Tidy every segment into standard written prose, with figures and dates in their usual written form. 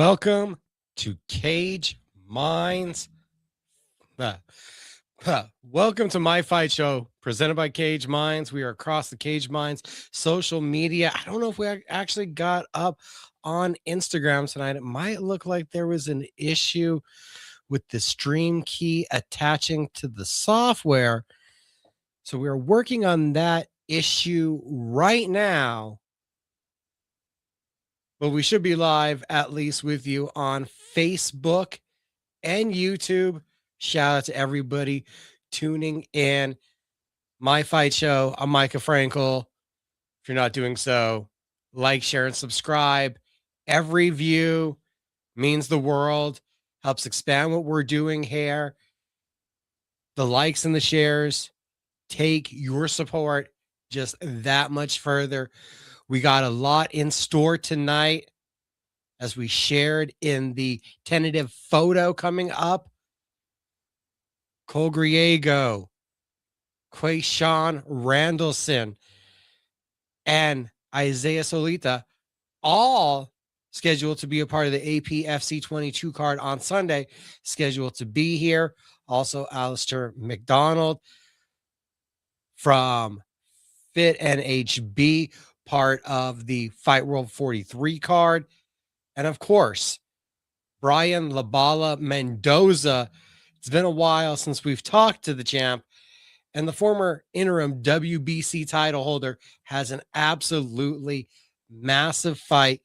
Welcome to Cage Minds. Welcome to my fight show presented by Cage Minds. We are across the Cage Minds social media. I don't know if we actually got up on Instagram tonight. It might look like there was an issue with the stream key attaching to the software. So we are working on that issue right now. But we should be live at least with you on Facebook and YouTube. Shout out to everybody tuning in. My Fight Show. I'm Mika Frankl. If you're not doing so, like, share, and subscribe. Every view means the world, helps expand what we're doing here. The likes and the shares take your support just that much further. We got a lot in store tonight, as we shared in the tentative photo coming up. Griego, Quay, Randelson, and Isaiah Solaita, all scheduled to be a part of the APFC 22 card on Sunday, scheduled to be here. Also, Allister MacDonald from Fit NHB, part of the Fight World 43 card. And of course, Brian Bala Mendoza. It's been a while since we've talked to the champ, and the former interim WBC title holder has an absolutely massive fight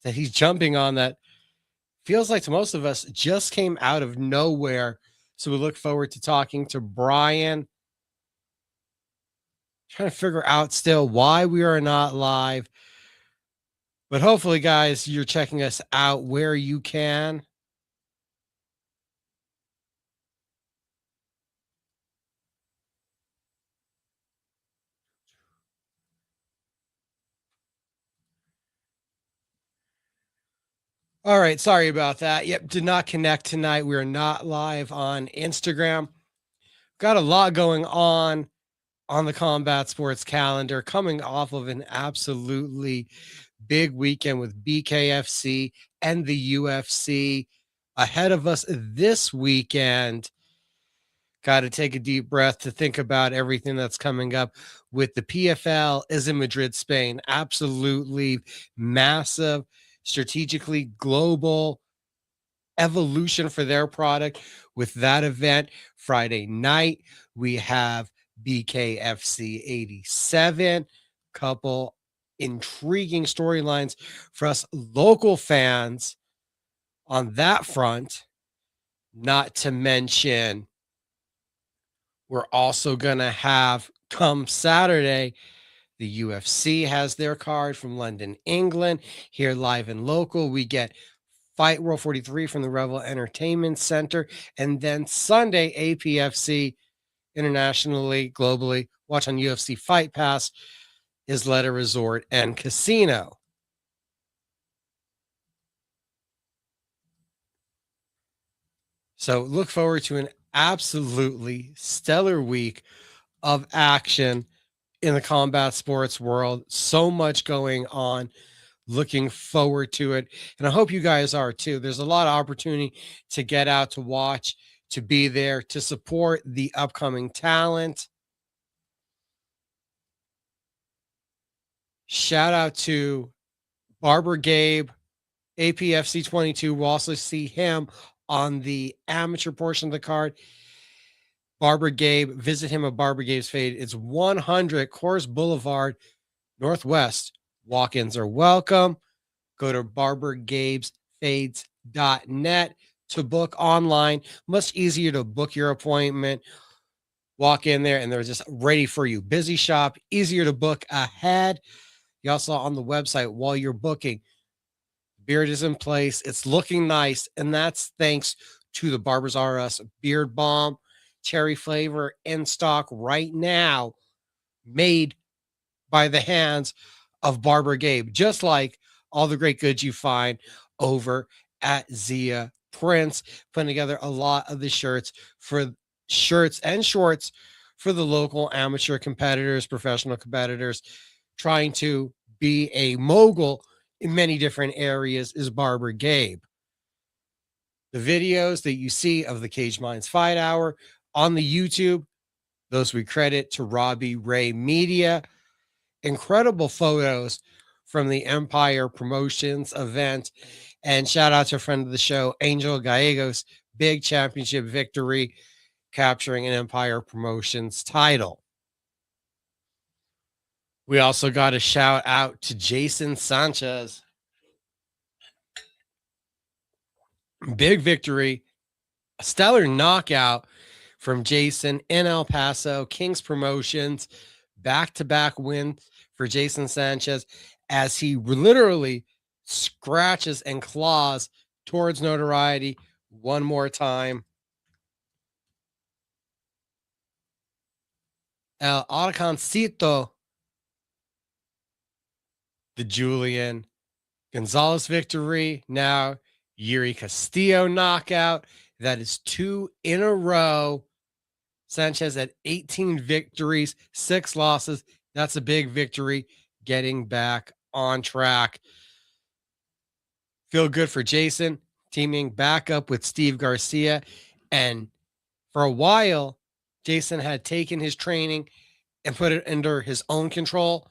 that he's jumping on that feels like to most of us just came out of nowhere. So we look forward to talking to Brian. Trying to figure out still why we are not live. But hopefully, guys, you're checking us out where you can. All right, sorry about that. Yep, did not connect tonight. We are not live on Instagram. Got a lot going on the Combat Sports calendar, coming off of an absolutely big weekend with BKFC and the UFC ahead of us this weekend. Got to take a deep breath to think about everything that's coming up with the PFL is in Madrid, Spain. Absolutely massive, strategically global evolution for their product with that event. Friday night, we have BKFC 87, couple intriguing storylines for us local fans on that front. Not to mention, we're also going to have, come Saturday, the UFC has their card from London, England. Here live and local, we get Fight World 43 from the Revel Entertainment Center. And then Sunday, APFC internationally, globally, watch on UFC Fight Pass, Isleta Resort and Casino. So look forward to an absolutely stellar week of action in the combat sports world. So much going on. Looking forward to it. And I hope you guys are too. There's a lot of opportunity to get out, to watch, to be there, to support the upcoming talent. Shout out to Barber Gabe, APFC 22. We'll also see him on the amateur portion of the card. Barber Gabe, visit him at Barber Gabe's Fade. It's 100 Coors Boulevard, Northwest. Walk-ins are welcome. Go to barbergabesfades.net to book online. Much easier to book your appointment. Walk in there and they're just ready for you. Busy shop, easier to book ahead. You also on the website while you're booking. Beard is in place. It's looking nice. And that's thanks to the Barbers R Us Beard Balm. Cherry flavor in stock right now. Made by the hands of Barber Gabe. Just like all the great goods you find over at Zia Prince. Putting together a lot of the shirts and shorts for the local amateur competitors, professional competitors, trying to be a mogul in many different areas is Barber Gabe. The videos that you see of the Cage Minds Fight Hour on the YouTube, those we credit to Robbie Ray Media. Incredible photos from the Empire Promotions event. And shout out to a friend of the show, Angel Gallegos, big championship victory, capturing an Empire Promotions title. We also got a shout out to Jason Sanchez. Big victory, a stellar knockout from Jason in El Paso, Kings Promotions, back-to-back win for Jason Sanchez as he literally scratches and claws towards notoriety one more time. El Arcancito, the Julian Gonzalez victory. Now Yuri Castillo knockout. That is 2 in a row. Sanchez had 18 victories, 6 losses. That's a big victory, getting back on track. Feel good for Jason, teaming back up with Steve Garcia. And for a while, Jason had taken his training and put it under his own control.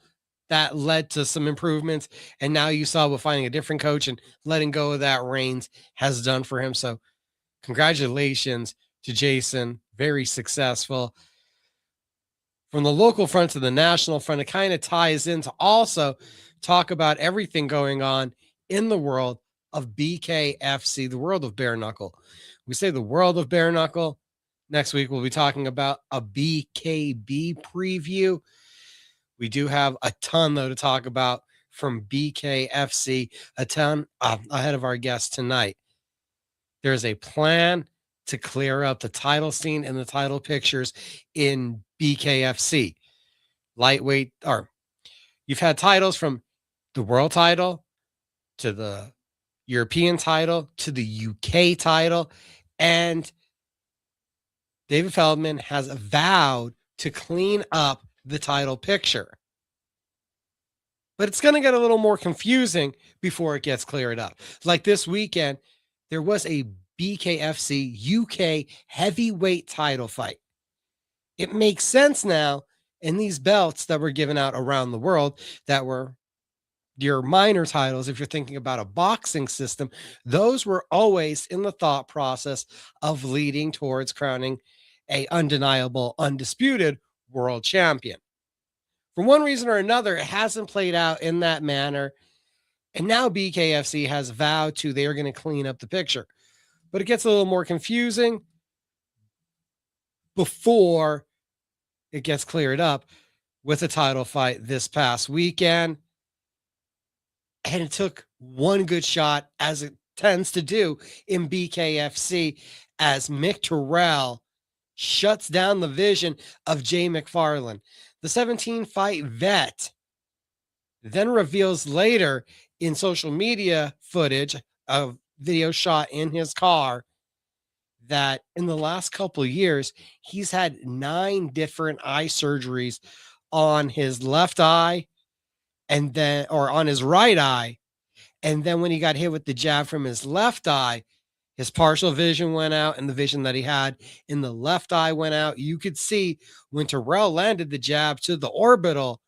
That led to some improvements. And now you saw with finding a different coach and letting go of that reins has done for him. So congratulations to Jason. Very successful. From the local front to the national front, it kind of ties in to also talk about everything going on in the world of BKFC, the world of bare knuckle. We say the world of bare knuckle. Next week, we'll be talking about a BKB preview. We do have a ton, though, to talk about from BKFC, a ton ahead of our guest tonight. There's a plan to clear up the title scene and the title pictures in BKFC. Lightweight, or you've had titles from the world title to the European title to the UK title, and David Feldman has vowed to clean up the title picture. But it's going to get a little more confusing before it gets cleared up. Like this weekend, there was a BKFC UK heavyweight title fight. It makes sense now in these belts that were given out around the world that were your minor titles. If you're thinking about a boxing system, those were always in the thought process of leading towards crowning a undeniable, undisputed world champion. For one reason or another, it hasn't played out in that manner. And now BKFC has vowed to, they're going to clean up the picture. But it gets a little more confusing before it gets cleared up with a title fight this past weekend. And it took one good shot, as it tends to do in BKFC, as Mick Terrell shuts down the vision of Jay McFarland. The 17-fight vet then reveals later in social media footage of video shot in his car that in the last couple of years, he's had 9 different eye surgeries on his left eye and then, or on his right eye. And then when he got hit with the jab from his left eye, his partial vision went out and the vision that he had in the left eye went out. You could see when Terrell landed the jab to the orbital,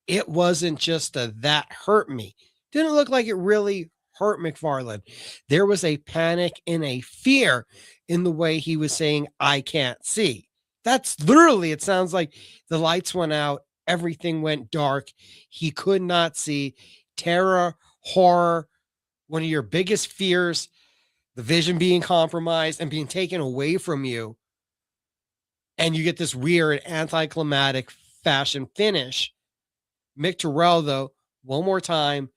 it wasn't just a that hurt me. Didn't look like it really hurt McFarland. There was a panic and a fear in the way he was saying, I can't see. That's literally, it sounds like the lights went out, everything went dark. He could not see. Terror, horror, one of your biggest fears, the vision being compromised and being taken away from you. And you get this weird anticlimactic fashion finish. Mick Terrell, though, one more time,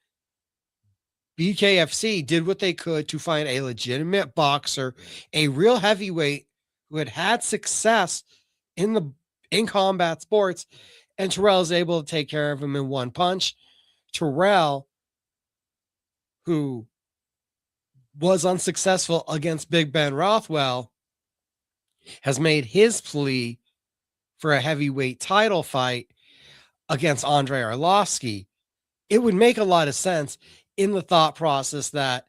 BKFC did what they could to find a legitimate boxer, a real heavyweight who had had success in combat sports, and Terrell is able to take care of him in one punch. Terrell, who was unsuccessful against Big Ben Rothwell, has made his plea for a heavyweight title fight against Andrei Arlovsky. It would make a lot of sense in the thought process that,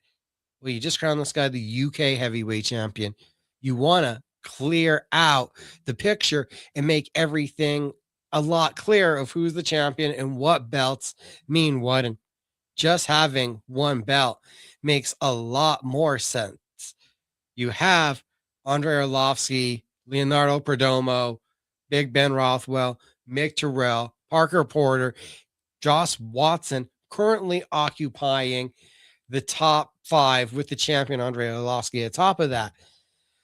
Well, you just crowned this guy the UK heavyweight champion. You want to clear out the picture and make everything a lot clearer of who's the champion and what belts mean what. And just having one belt makes a lot more sense. You have Andre Arlovsky, Leonardo Perdomo, Big Ben Rothwell, Mick Terrell, Parker Porter, Josh Watson currently occupying the top 5 with the champion Andre Arlovsky at top of that.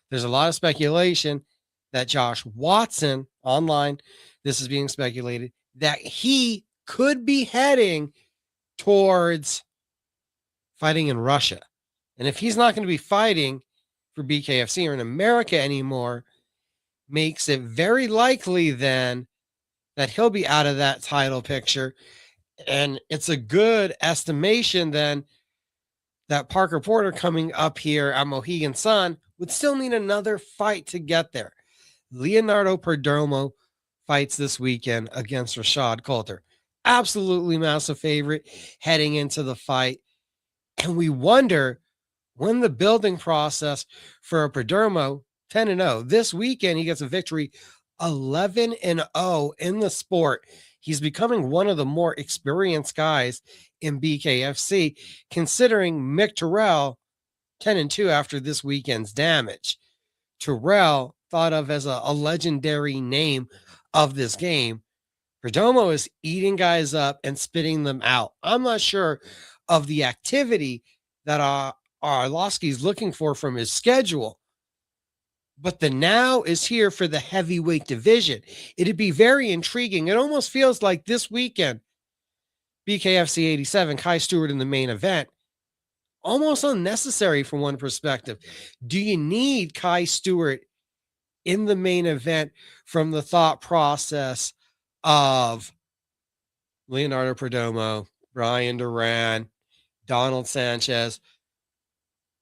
There's a lot of speculation that Josh Watson online, this is being speculated, that he could be heading towards fighting in Russia. And if he's not going to be fighting for BKFC or in America anymore, makes it very likely then that he'll be out of that title picture. And it's a good estimation then that Parker Porter coming up here at Mohegan Sun would still need another fight to get there. Leonardo Perdomo fights this weekend against Rashad Coulter. Absolutely massive favorite heading into the fight. And we wonder when the building process for a Perdomo 10-0. This weekend, he gets a victory 11-0 in the sport. He's becoming one of the more experienced guys in BKFC, considering Mick Terrell 10-2 after this weekend's damage. Terrell, thought of as a legendary name of this game. Perdomo is eating guys up and spitting them out. I'm not sure of the activity that Arlovsky's looking for from his schedule, but the now is here for the heavyweight division. It'd be very intriguing. It almost feels like this weekend, BKFC 87, Kai Stewart in the main event, almost unnecessary from one perspective. Do you need Kai Stewart in the main event from the thought process of Leonardo Perdomo, Brian Duran, Donald Sanchez?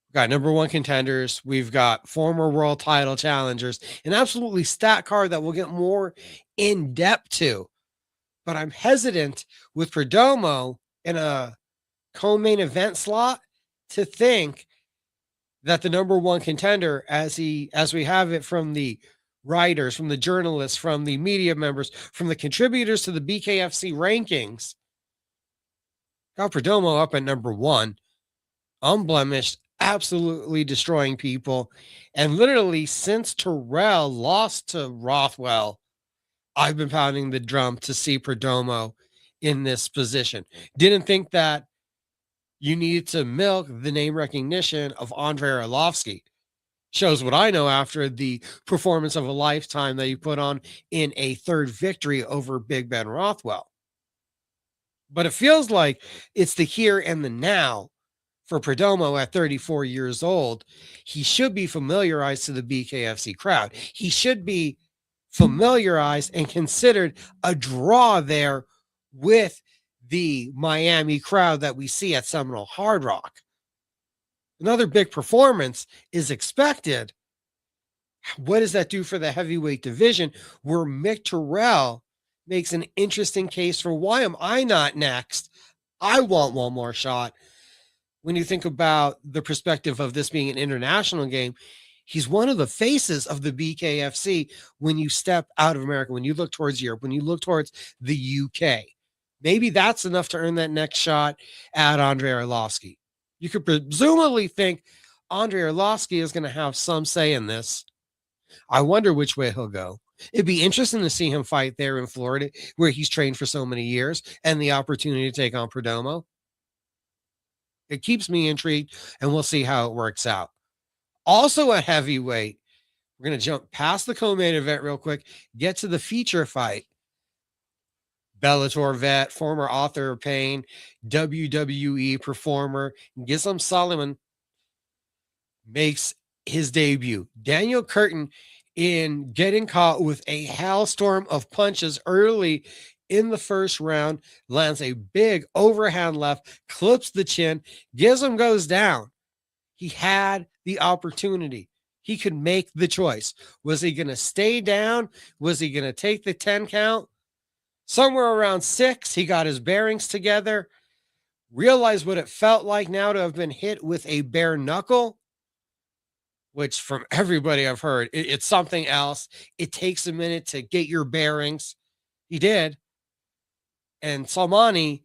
We've got number 1 contenders. We've got former world title challengers, an absolutely stat card that we'll get more in depth to. But I'm hesitant with Perdomo in a co-main event slot to think that the number 1 contender, as we have it from the writers, from the journalists, from the media members, from the contributors to the BKFC rankings, got Perdomo up at number 1, unblemished, absolutely destroying people. And literally since Terrell lost to Rothwell, I've been pounding the drum to see Perdomo in this position. Didn't think that you needed to milk the name recognition of Andre Arlovsky. Shows what I know after the performance of a lifetime that you put on in a 3rd victory over Big Ben Rothwell. But it feels like it's the here and the now for Perdomo at 34 years old. He should be familiarized to the BKFC crowd. He should be familiarized and considered a draw there with the Miami crowd that we see at Seminole Hard Rock. Another big performance is expected. What does that do for the heavyweight division, where Mick Terrell makes an interesting case for why am I not next? I want one more shot. When you think about the perspective of this being an international game, he's one of the faces of the BKFC when you step out of America, when you look towards Europe, when you look towards the UK. Maybe that's enough to earn that next shot at Andre Arlovsky. You could presumably think Andre Arlovsky is going to have some say in this. I wonder which way he'll go. It'd be interesting to see him fight there in Florida, where he's trained for so many years, and the opportunity to take on Perdomo. It keeps me intrigued, and we'll see how it works out. Also at heavyweight, we're going to jump past the co-main event real quick, get to the feature fight. Bellator vet, former author of pain, WWE performer, Gislam Solomon makes his debut. Daniel Curtin, in getting caught with a hailstorm of punches early in the first round, lands a big overhand left, clips the chin, Gislam goes down. He had the opportunity. He could make the choice. Was he going to stay down? Was he going to take the 10 count? Somewhere around 6, he got his bearings together, realize what it felt like now to have been hit with a bare knuckle, which from everybody I've heard, it's something else. It takes a minute to get your bearings. He did. And Salmani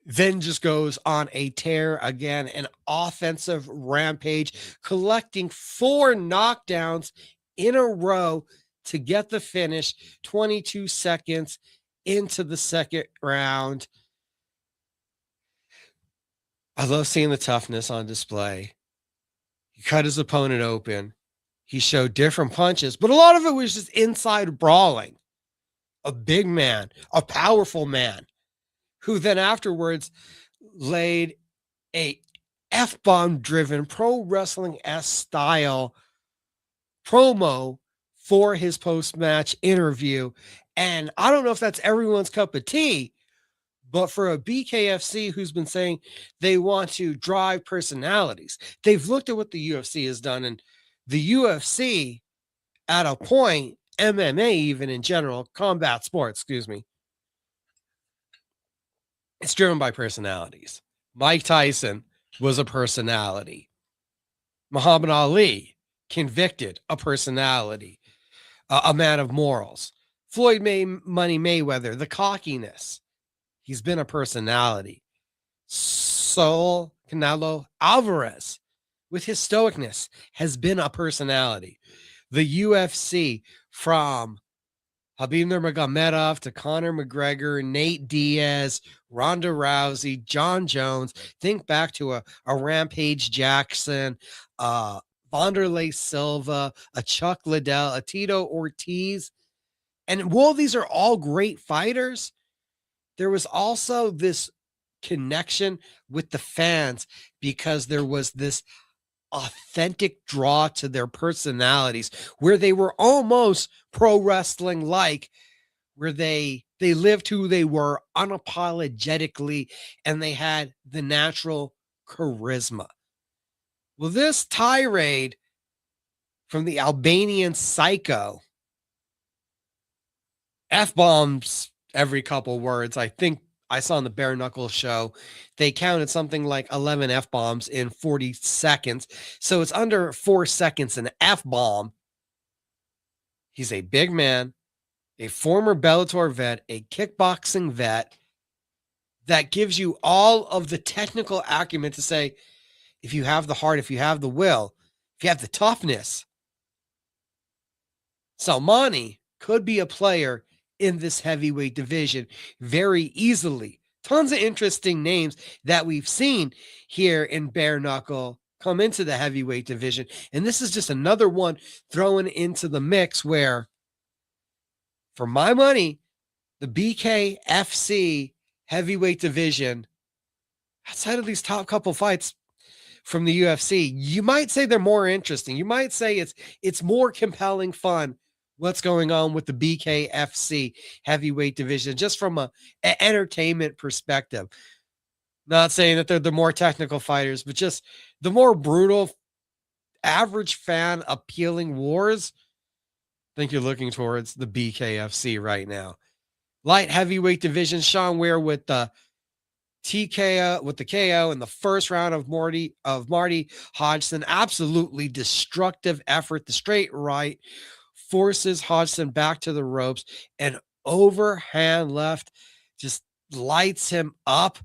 then just goes on a tear again, an offensive rampage, collecting 4 knockdowns in a row to get the finish 22 seconds into the second round. I love seeing the toughness on display. He cut his opponent open. He showed different punches, but a lot of it was just inside brawling. A big man, a powerful man, who then afterwards laid a F-bomb driven pro wrestling-esque style promo for his post-match interview. And I don't know if that's everyone's cup of tea, but for a BKFC who's been saying they want to drive personalities, they've looked at what the UFC has done, and the UFC at a point, MMA even in general, combat sports, it's driven by personalities. Mike Tyson was a personality. Muhammad Ali, convicted, a personality, a man of morals. Floyd Money Mayweather, the cockiness. He's been a personality. Saul Canelo Alvarez, with his stoicness, has been a personality. The UFC, from Khabib Nurmagomedov to Conor McGregor, Nate Diaz, Ronda Rousey, John Jones. Think back to a Rampage Jackson, Wanderlei Silva, a Chuck Liddell, a Tito Ortiz. And while these are all great fighters, there was also this connection with the fans because there was this authentic draw to their personalities where they were almost pro wrestling like, where they lived who they were unapologetically and they had the natural charisma. Well, this tirade from the Albanian psycho, F-bombs every couple words. I think I saw on the Bare Knuckle show, they counted something like 11 F-bombs in 40 seconds. So it's under 4 seconds an F-bomb. He's a big man, a former Bellator vet, a kickboxing vet that gives you all of the technical acumen to say, if you have the heart, if you have the will, if you have the toughness, Salmani could be a player in this heavyweight division very easily. Tons of interesting names that we've seen here in Bare Knuckle come into the heavyweight division. And this is just another one thrown into the mix where, for my money, the BKFC heavyweight division, outside of these top couple fights from the UFC, you might say they're more interesting. You might say it's more compelling fun what's going on with the BKFC heavyweight division, just from an entertainment perspective. Not saying that they're the more technical fighters, but just the more brutal, average fan appealing wars. I think you're looking towards the BKFC right now. Light heavyweight division, Sean Weir with the TKO, with the KO in the first round of Marty Hodgson. Absolutely destructive effort. The straight right forces Hodgson back to the ropes, and overhand left just lights him up.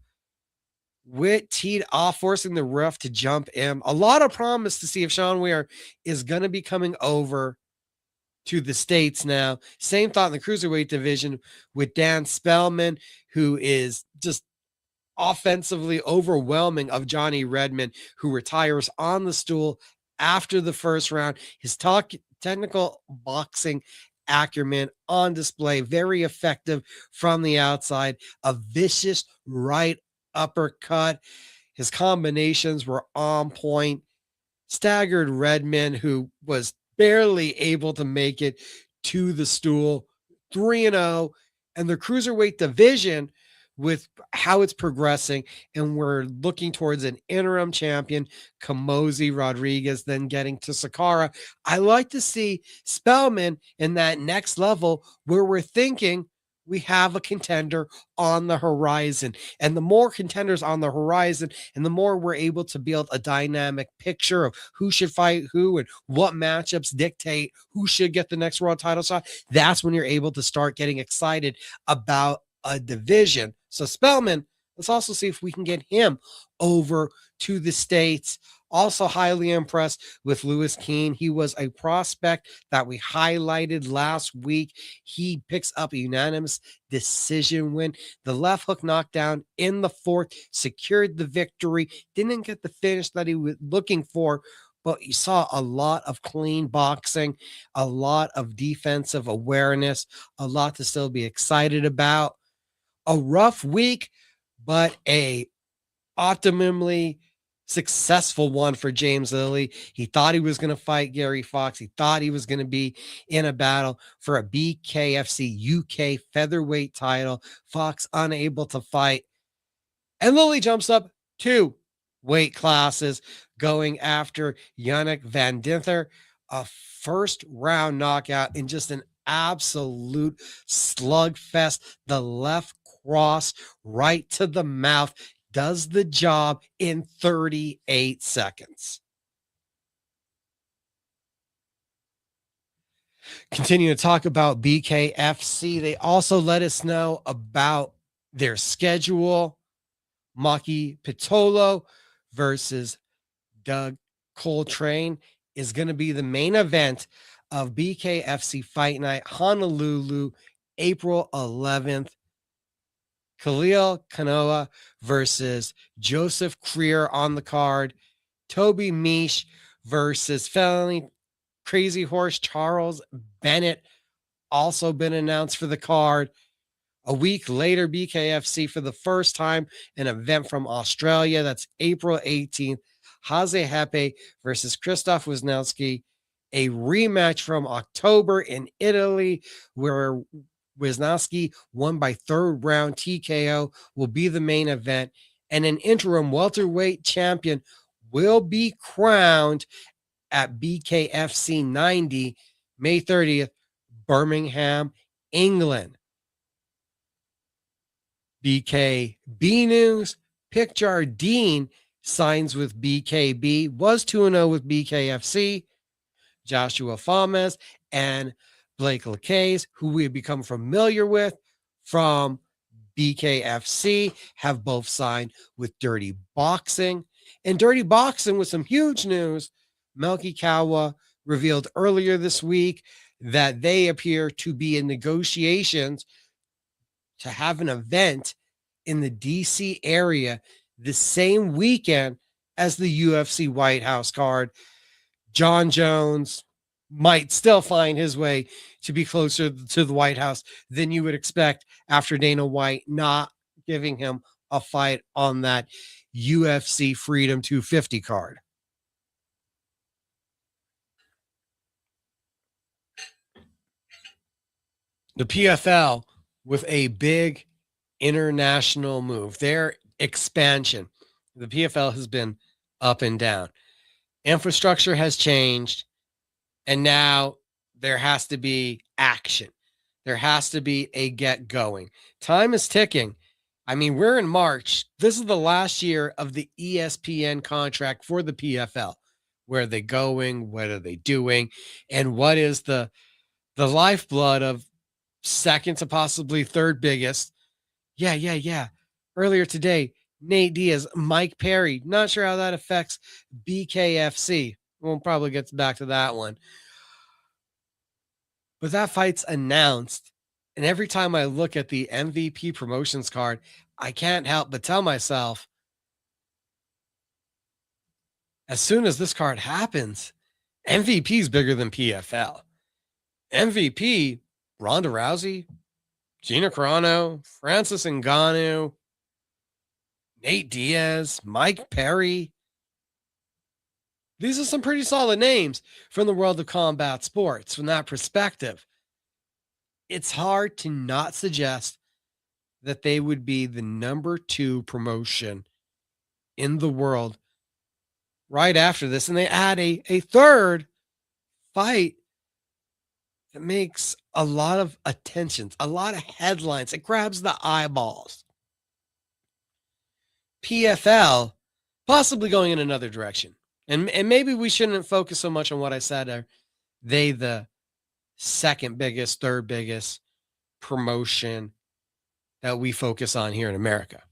Witt teed off, forcing the ref to jump in. A lot of promise to see if Sean Weir is going to be coming over to the States now. Same thought in the cruiserweight division with Dan Spellman, who is just offensively overwhelming of Johnny Redmond, who retires on the stool after the first round. His technical boxing acumen on display, very effective from the outside, a vicious right uppercut. His combinations were on point. Staggered Redmond, who was barely able to make it to the stool, 3-0. And the cruiserweight division, with how it's progressing, and we're looking towards an interim champion, Kamosi Rodriguez, then getting to Sakara. I like to see Spellman in that next level where we're thinking we have a contender on the horizon. And the more contenders on the horizon, and the more we're able to build a dynamic picture of who should fight who and what matchups dictate who should get the next world title shot, that's when you're able to start getting excited about a division. So Spellman, let's also see if we can get him over to the States. Also highly impressed with Lewis Keane. He was a prospect that we highlighted last week. He picks up a unanimous decision win. The left hook knockdown in the fourth secured the victory. Didn't get the finish that he was looking for, but you saw a lot of clean boxing, a lot of defensive awareness, a lot to still be excited about. A rough week, but a optimally successful one for James Lilly. He thought he was going to fight Gary Fox. He thought he was going to be in a battle for a BKFC UK featherweight title. Fox unable to fight. And Lilly jumps up 2 weight classes, going after Yannick Van Dinther. A first round knockout in just an absolute slugfest. The left cross right to the mouth does the job in 38 seconds. Continue to talk about BKFC. They also let us know about their schedule. Maki Pitolo versus Doug Coltrane is going to be the main event of BKFC Fight Night Honolulu, April 11th. Khalil Kanoa versus Joseph Creer on the card. Toby Misch versus felony Crazy Horse Charles Bennett also been announced for the card. A week later, BKFC for the first time, an event from Australia. That's April 18th. Haze Hepe versus Krzysztof Wisniewski. A rematch from October in Italy, where Wisniewski won by third round TKO, will be the main event. And an interim welterweight champion will be crowned at BKFC 90, May 30th, Birmingham, England. BKB news, Pick Jardine signs with BKB, was 2-0 with BKFC. Joshua Fames and Blake Lacaze, who we have become familiar with from BKFC, have both signed with Dirty Boxing. And Dirty Boxing with some huge news. Melky Kawa revealed earlier this week that they appear to be in negotiations to have an event in the DC area the same weekend as the UFC White House card. John Jones might still find his way to be closer to the White House than you would expect after Dana White not giving him a fight on that UFC Freedom 250 card. The PFL with a big international move, their expansion. The PFL has been up and down. Infrastructure has changed, and now there has to be action. There has to be a get going. Time is ticking. I mean, we're in March. This is the last year of the ESPN contract for the PFL. Where are they going? What are they doing? And what is the lifeblood of second to possibly third biggest? Yeah. Earlier today, Nate Diaz, Mike Perry. Not sure how that affects BKFC. We'll probably get back to that one. But that fight's announced. And every time I look at the MVP promotions card, I can't help but tell myself, as soon as this card happens, MVP is bigger than PFL. MVP, Ronda Rousey, Gina Carano, Francis Ngannou, Nate Diaz, Mike Perry. These are some pretty solid names from the world of combat sports. From that perspective, it's hard to not suggest that they would be the number 2 promotion in the world right after this. And they add a third fight that makes a lot of attentions, a lot of headlines. It grabs the eyeballs. PFL possibly going in another direction. And maybe we shouldn't focus so much on what I said. Are they the second biggest, third biggest promotion that we focus on here in America?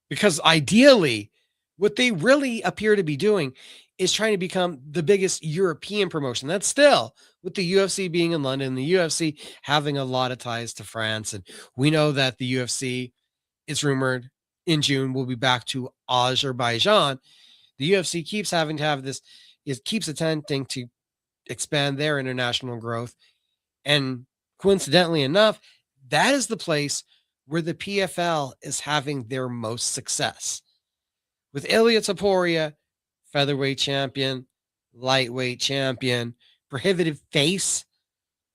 Because ideally, what they really appear to be doing is trying to become the biggest European promotion. That's still with the UFC being in London, the UFC having a lot of ties to France. And we know that the UFC is rumored in June will be back to Azerbaijan. The UFC keeps having to have this, it keeps attempting to expand their international growth. And coincidentally enough, that is the place where the PFL is having their most success. With Ilia Topuria, featherweight champion, lightweight champion, prohibitive face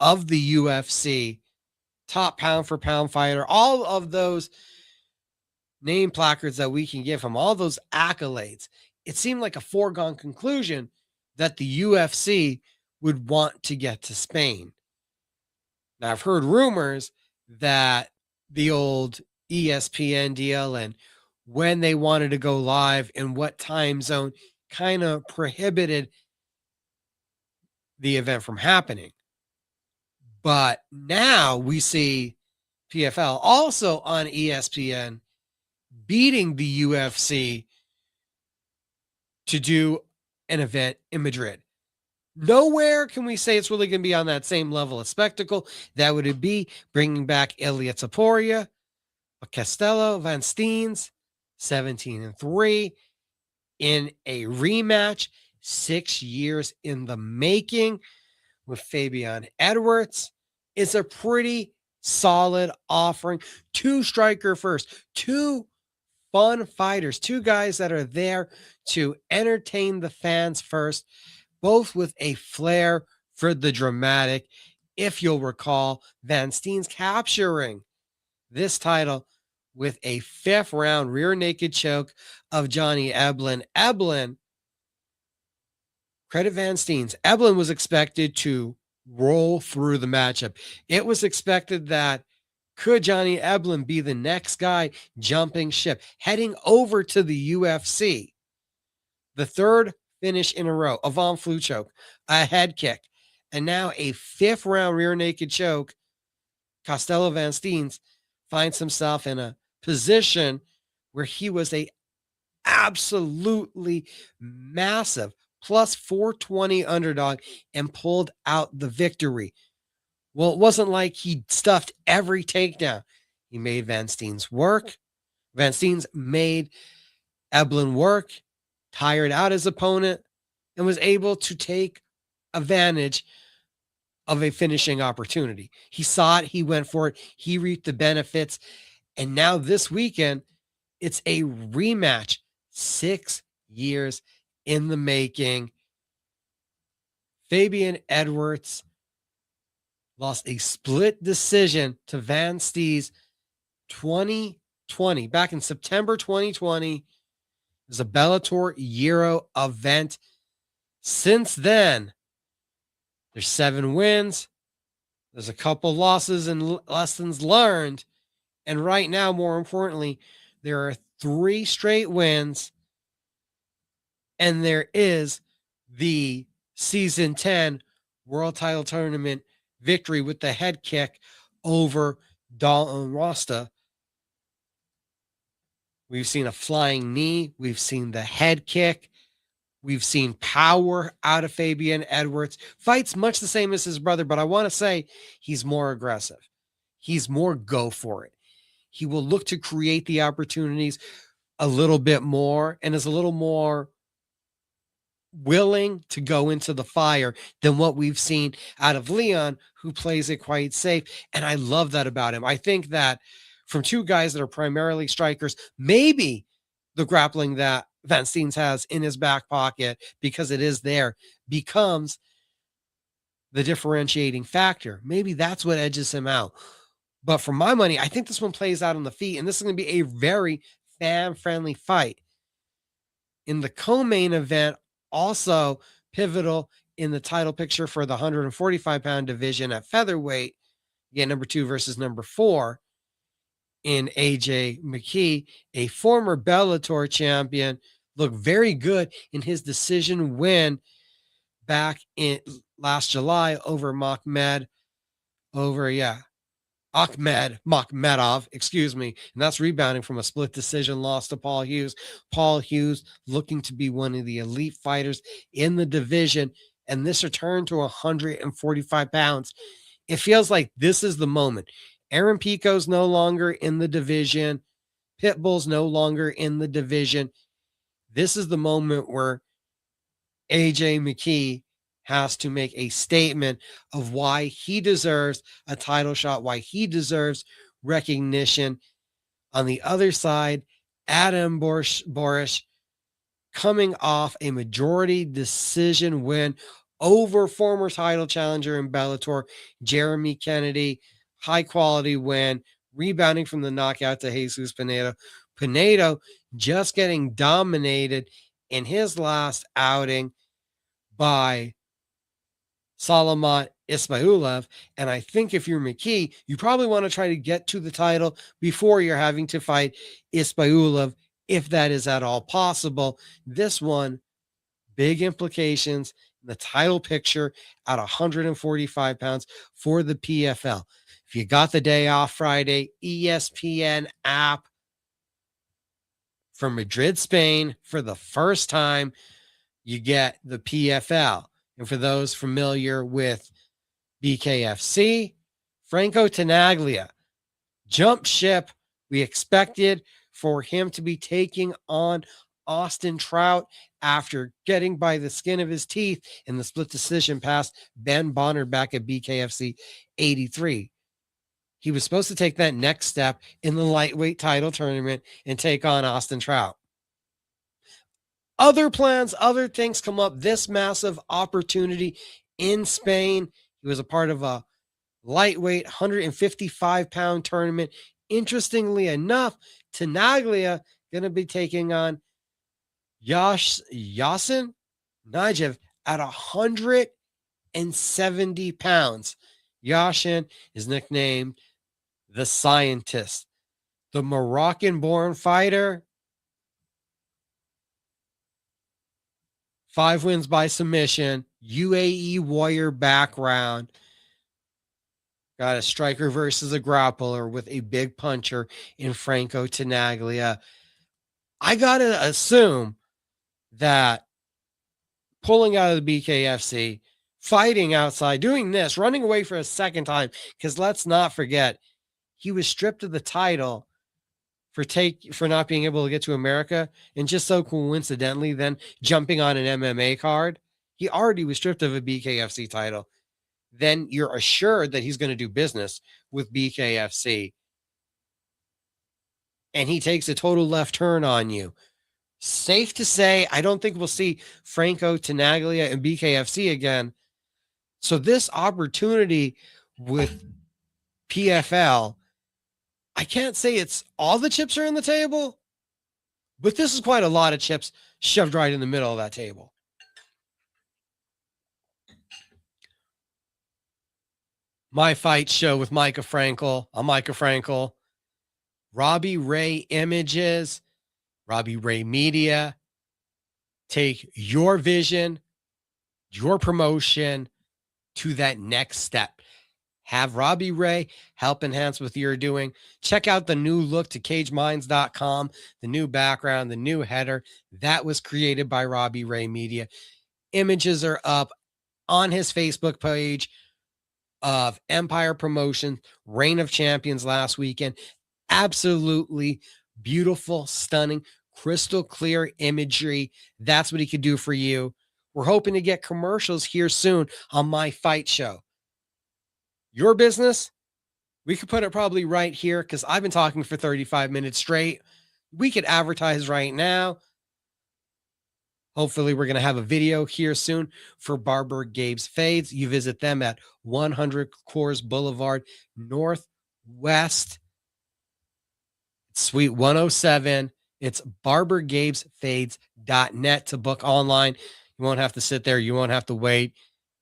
of the UFC, top pound for pound fighter, all of those name placards that we can give him, all those accolades, it seemed like a foregone conclusion that the UFC would want to get to Spain. Now, I've heard rumors that the old ESPN deal and when they wanted to go live and what time zone kind of prohibited the event from happening. But now we see PFL also on ESPN beating the UFC to do an event in Madrid. Nowhere can we say it's really going to be on that same level of spectacle. That would it be bringing back Ilia Topuria, Castello, Van Steens, 17-3 in a rematch, 6 years in the making with Fabian Edwards. It's a pretty solid offering. 2 striker first, 2 fun fighters, 2 guys that are there to entertain the fans first, both with a flair for the dramatic. If you'll recall, Van Steens capturing this title with a 5th round rear naked choke of Johnny Eblen. Eblen, credit Van Steens, Eblen was expected to roll through the matchup. It was expected that could Johnny Eblen be the next guy jumping ship, heading over to the UFC? The 3rd finish in a row, a Von Flue choke, a head kick, and now a 5th round rear naked choke. Costello Van Steens finds himself in a position where he was a absolutely massive plus 420 underdog and pulled out the victory. Well, it wasn't like he stuffed every takedown. He made Van Steens work. Van Steens made Eblen work, tired out his opponent, and was able to take advantage of a finishing opportunity. He saw it. He went for it. He reaped the benefits. And now this weekend, it's a rematch, 6 years in the making. Fabian Edwards lost a split decision to Van Steens 2020, back in September 2020. It was a Bellator Euro event. Since then, there's 7 wins. There's a couple losses and lessons learned. And right now, more importantly, there are 3 straight wins. And there is the season 10 world title tournament victory with the head kick over Dalton Rosta. We've seen a flying knee. We've seen the head kick. We've seen power out of Fabian Edwards. Fights much the same as his brother, but I want to say he's more aggressive. He's more go for it. He will look to create the opportunities a little bit more and is a little more willing to go into the fire than what we've seen out of Leon, who plays it quite safe. And I love that about him. I think that from 2 guys that are primarily strikers, maybe the grappling that Van Steens has in his back pocket, because it is there, becomes the differentiating factor. Maybe that's what edges him out. But for my money, I think this one plays out on the feet, and this is going to be a very fan-friendly fight. In the co-main event, also pivotal in the title picture for the 145-pound division at featherweight, You get number 2 versus number 4 in AJ McKee, a former Bellator champion, looked very good in his decision win back in last July over Ahmed Makhmedov, excuse me. And that's rebounding from a split decision loss to Paul Hughes. Paul Hughes looking to be one of the elite fighters in the division. And this return to 145 pounds, it feels like this is the moment. Aaron Pico's no longer in the division. Pitbull's no longer in the division. This is the moment where AJ McKee has to make a statement of why he deserves a title shot, why he deserves recognition. On the other side, Adam Borish coming off a majority decision win over former title challenger in Bellator, Jeremy Kennedy. High quality win, rebounding from the knockout to Jesus Pinedo. Pinedo just getting dominated in his last outing by Salamat Ismailov. And I think if you're McKee, you probably want to try to get to the title before you're having to fight Ismailov, if that is at all possible. This one, big implications in the title picture at 145 pounds for the PFL. If you got the day off Friday, ESPN app from Madrid, Spain, for the first time, you get the PFL. And for those familiar with BKFC, Franco Tenaglia jumped ship. We expected for him to be taking on Austin Trout after getting by the skin of his teeth in the split decision past Ben Bonner back at BKFC 83. He was supposed to take that next step in the lightweight title tournament and take on Austin Trout. Other plans, other things come up. This massive opportunity in Spain. He was a part of a lightweight 155-pound tournament. Interestingly enough, Tenaglia going to be taking on Yasin Najev at 170 pounds. Yashin is nicknamed the Scientist. The Moroccan-born fighter, 5 wins by submission, UAE warrior background. Got a striker versus a grappler with a big puncher in Franco Tenaglia. I got to assume that pulling out of the BKFC, fighting outside, doing this, running away for a second time, because let's not forget, he was stripped of the title for not being able to get to America, and just so coincidentally then jumping on an MMA card. He already was stripped of a BKFC title. Then you're assured that he's going to do business with BKFC. And he takes a total left turn on you. Safe to say, I don't think we'll see Franco Tenaglia and BKFC again. So this opportunity with PFL, I can't say it's all the chips are in the table, but this is quite a lot of chips shoved right in the middle of that table. My Fight Show with Mika Frankl. I'm Mika Frankl. Robbie Ray Images, Robbie Ray Media. Take your vision, your promotion to that next step. Have Robbie Ray help enhance what you're doing. Check out the new look to cageminds.com, the new background, the new header. That was created by Robbie Ray Media. Images are up on his Facebook page of Empire Promotion, Reign of Champions last weekend. Absolutely beautiful, stunning, crystal clear imagery. That's what he could do for you. We're hoping to get commercials here soon on My Fight Show. Your business, we could put it probably right here because I've been talking for 35 minutes straight. We could advertise right now. Hopefully, we're going to have a video here soon for Barber Gabe's Fades. You visit them at 100 Coors Boulevard Northwest, Suite 107. It's barbergabesfades.net to book online. You won't have to sit there. You won't have to wait.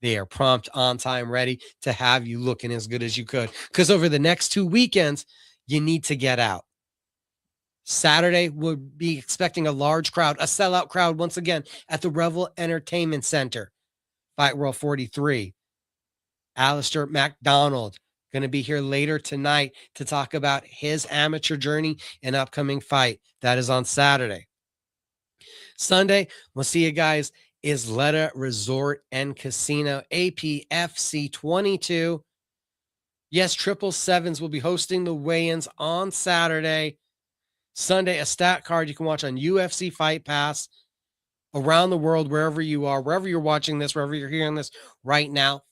They are prompt, on time, ready to have you looking as good as you could. Because over the next 2 weekends, you need to get out. Saturday, we'll be expecting a large crowd, a sellout crowd once again at the Revel Entertainment Center. Fight World 43. Allister MacDonald going to be here later tonight to talk about his amateur journey and upcoming fight. That is on Saturday. Sunday, we'll see you guys. Isleta Resort and Casino, APFC 22. Yes, 777s will be hosting the weigh-ins on Saturday. Sunday, a stat card you can watch on UFC Fight Pass around the world, wherever you are, wherever you're watching this, wherever you're hearing this right now.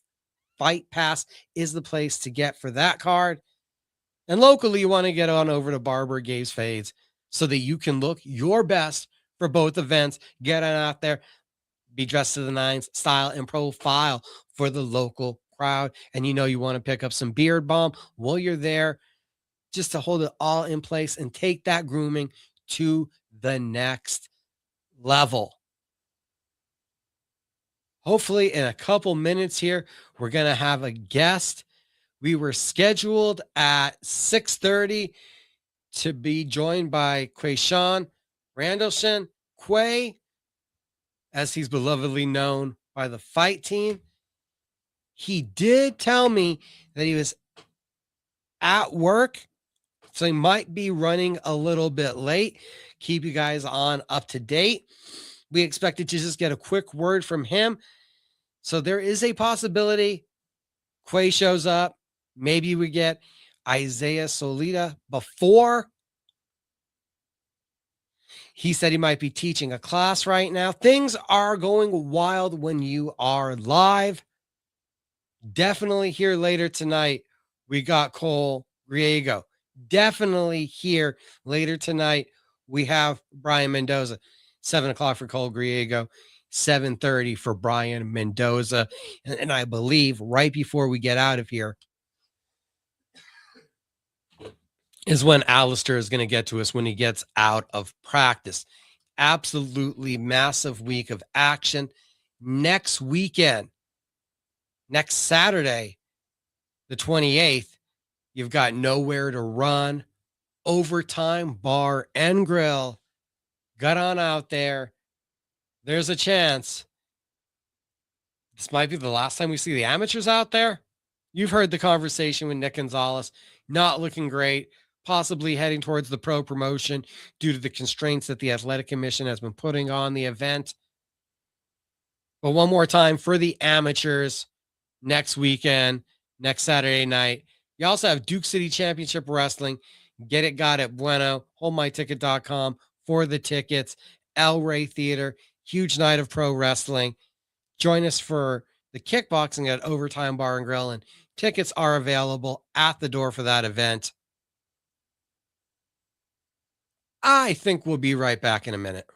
Fight Pass is the place to get for that card. And locally, you want to get on over to Barber Gabe's Fades so that you can look your best for both events. Get on out there, be dressed to the nines, style and profile for the local crowd. And you know you want to pick up some beard balm while you're there, just to hold it all in place and take that grooming to the next level. Hopefully in a couple minutes here, we're going to have a guest. We were scheduled at 6:30 to be joined by Quay Randelson, Quay, as he's belovedly known by the fight team. He did tell me that he was at work, so he might be running a little bit late. Keep you guys on up to date. We expected to just get a quick word from him. So there is a possibility Quay shows up. Maybe we get Isaiah Solaita before. He said he might be teaching a class right now. Things are going wild when you are live. Definitely here later tonight, we got Griego. Definitely here later tonight, we have Brian Mendoza. 7 o'clock for Griego, 7:30 for Brian Mendoza. And I believe right before we get out of here is when Allister is going to get to us when he gets out of practice. Absolutely massive week of action. Next weekend, next Saturday, the 28th, you've got Nowhere to Run, Overtime Bar and Grill. Got on out there. There's a chance this might be the last time we see the amateurs out there. You've heard the conversation with Nick Gonzalez. Not looking great. Possibly heading towards the pro promotion due to the constraints that the Athletic Commission has been putting on the event. But one more time for the amateurs next weekend, next Saturday night. You also have Duke City Championship Wrestling. Get it got at Bueno, holdmyticket.com for the tickets. El Rey Theater, huge night of pro wrestling. Join us for the kickboxing at Overtime Bar and Grill, and tickets are available at the door for that event. I think we'll be right back in a minute.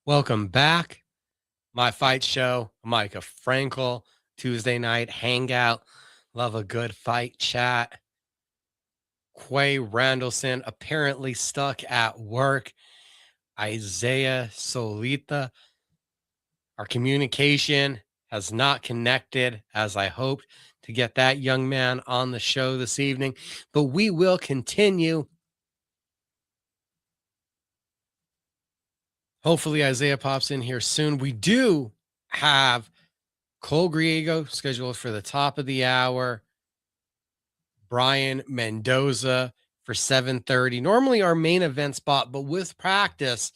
Welcome back. My fight show, Mika Frankl, Tuesday night hangout. Love a good fight chat. Quay Randelson apparently stuck at work. Isaiah Solaita. Our communication has not connected as I hoped to get that young man on the show this evening, but we will continue. Hopefully, Isaiah pops in here soon. We do have Griego scheduled for the top of the hour. Brian Mendoza for 7:30. Normally our main event spot, but with practice,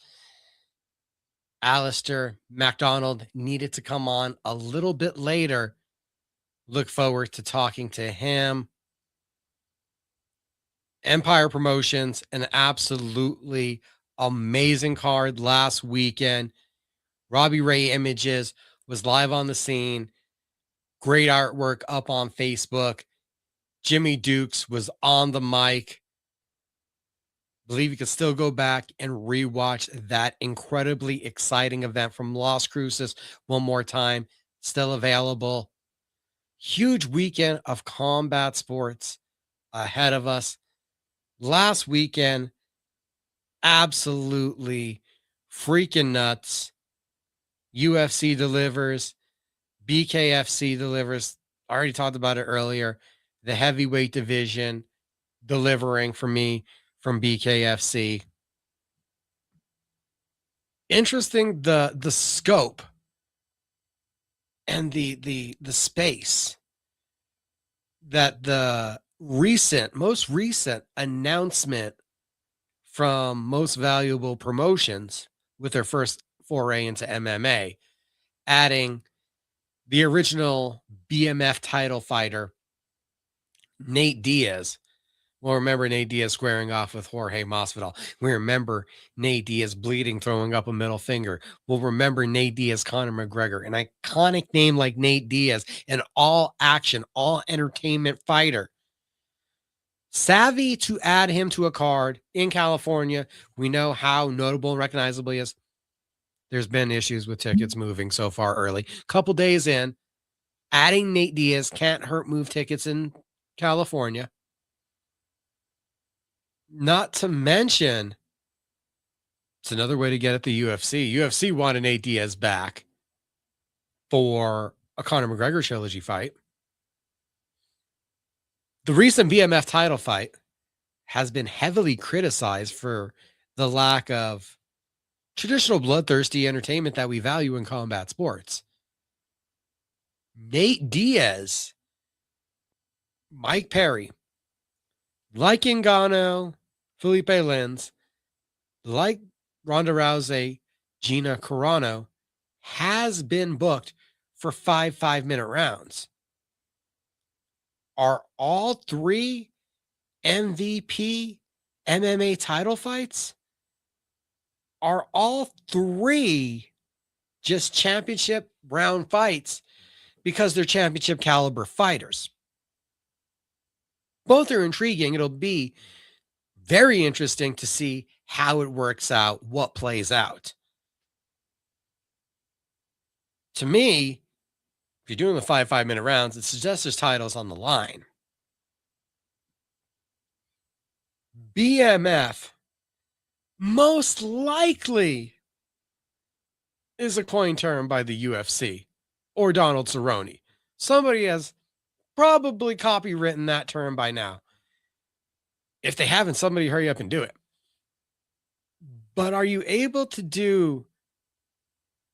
Allister MacDonald needed to come on a little bit later. Look forward to talking to him. Empire Promotions, an absolutely amazing card last weekend. Robbie Ray Images was live on the scene. Great artwork up on Facebook. Jimmy Dukes was on the mic. Believe you can still go back and rewatch that incredibly exciting event from Las Cruces one more time. Still available. Huge weekend of combat sports ahead of us. Last weekend, absolutely freaking nuts. UFC delivers. BKFC delivers. I already talked about it earlier. The heavyweight division delivering for me from BKFC. Interesting the scope and the space that the most recent announcement from Most Valuable Promotions with their first foray into MMA, adding the original BMF title fighter, Nate Diaz. We'll remember Nate Diaz squaring off with Jorge Masvidal. We remember Nate Diaz bleeding, throwing up a middle finger. We'll remember Nate Diaz, Conor McGregor, an iconic name like Nate Diaz, an all-action, all-entertainment fighter. Savvy to add him to a card in California. We know how notable and recognizable he is. There's been issues with tickets moving so far early. Couple days in, adding Nate Diaz can't hurt move tickets in California. Not to mention, it's another way to get at the UFC. UFC wanted Nate Diaz back for a Conor McGregor trilogy fight. The recent BMF title fight has been heavily criticized for the lack of traditional bloodthirsty entertainment that we value in combat sports. Nate Diaz, Mike Perry, like Ngannou, Felipe Lins, like Ronda Rousey, Gina Carano, has been booked for 5-minute rounds. Are all 3 MVP MMA title fights? Are all 3 just championship round fights because they're championship caliber fighters? Both are intriguing. It'll be very interesting to see how it works out, what plays out. To me, if you're doing the 5-minute rounds, it suggests there's titles on the line. BMF most likely is a coin term by the UFC or Donald Cerrone. Somebody has probably copywritten that term by now. If they haven't, somebody hurry up and do it. But are you able to do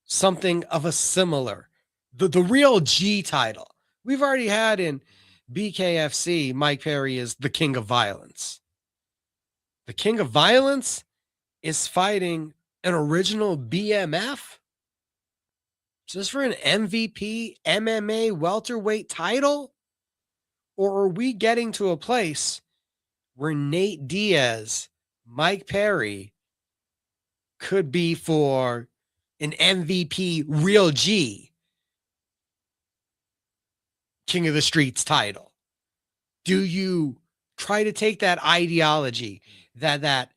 something of a similar, the real G title? We've already had in BKFC, Mike Perry is the King of Violence. The King of Violence is fighting an original BMF just for an MVP MMA welterweight title? Or are we getting to a place where Nate Diaz, Mike Perry could be for an MVP real G King of the Streets title? Do you try to take that ideology, that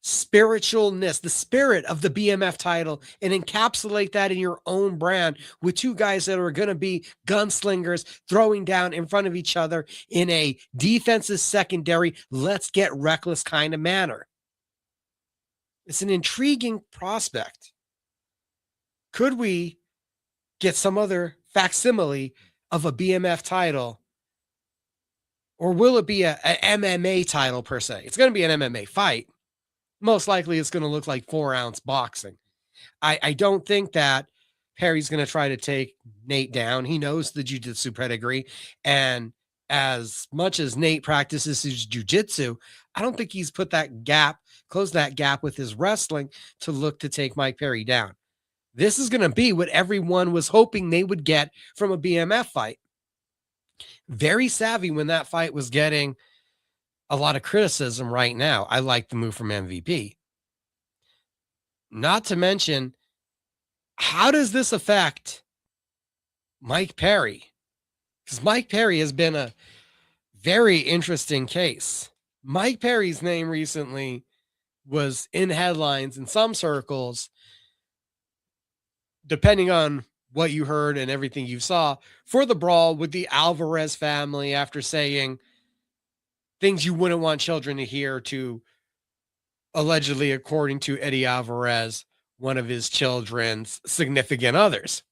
spiritualness, the spirit of the BMF title, and encapsulate that in your own brand with two guys that are going to be gunslingers throwing down in front of each other in a defensive secondary, let's get reckless kind of manner. It's an intriguing prospect. Could we get some other facsimile of a BMF title? Or will it be an MMA title per se? It's going to be an MMA fight. Most likely it's going to look like 4-ounce boxing. I don't think that Perry's going to try to take Nate down. He knows the jiu-jitsu pedigree. And as much as Nate practices his jiu-jitsu, I don't think he's put that gap, closed that gap with his wrestling to look to take Mike Perry down. This is going to be what everyone was hoping they would get from a BMF fight. Very savvy when that fight was getting a lot of criticism right now. I like the move from MVP. Not to mention, how does this affect Mike Perry? Because Mike Perry has been a very interesting case. Mike Perry's name recently was in headlines in some circles, depending on what you heard and everything you saw, for the brawl with the Alvarez family after saying things you wouldn't want children to hear to, allegedly, according to Eddie Alvarez, one of his children's significant others.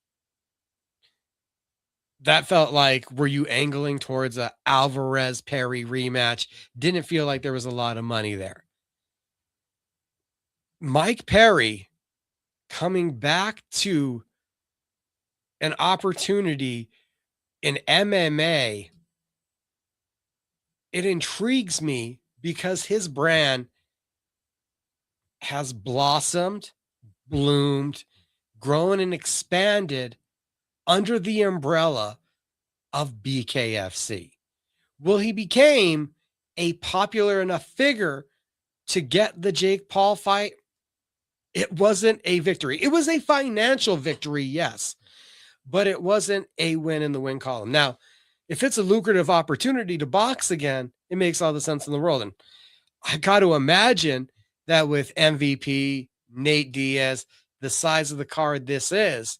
That felt like, were you angling towards a Alvarez-Perry rematch? Didn't feel like there was a lot of money there. Mike Perry coming back to an opportunity in MMA, it intrigues me because his brand has blossomed, bloomed, grown, and expanded under the umbrella of BKFC. Well, he became a popular enough figure to get the Jake Paul fight. It wasn't a victory. It was a financial victory, yes, but it wasn't a win in the win column. Now, if it's a lucrative opportunity to box again, it makes all the sense in the world. And I got to imagine that with MVP, Nate Diaz, the size of the card this is,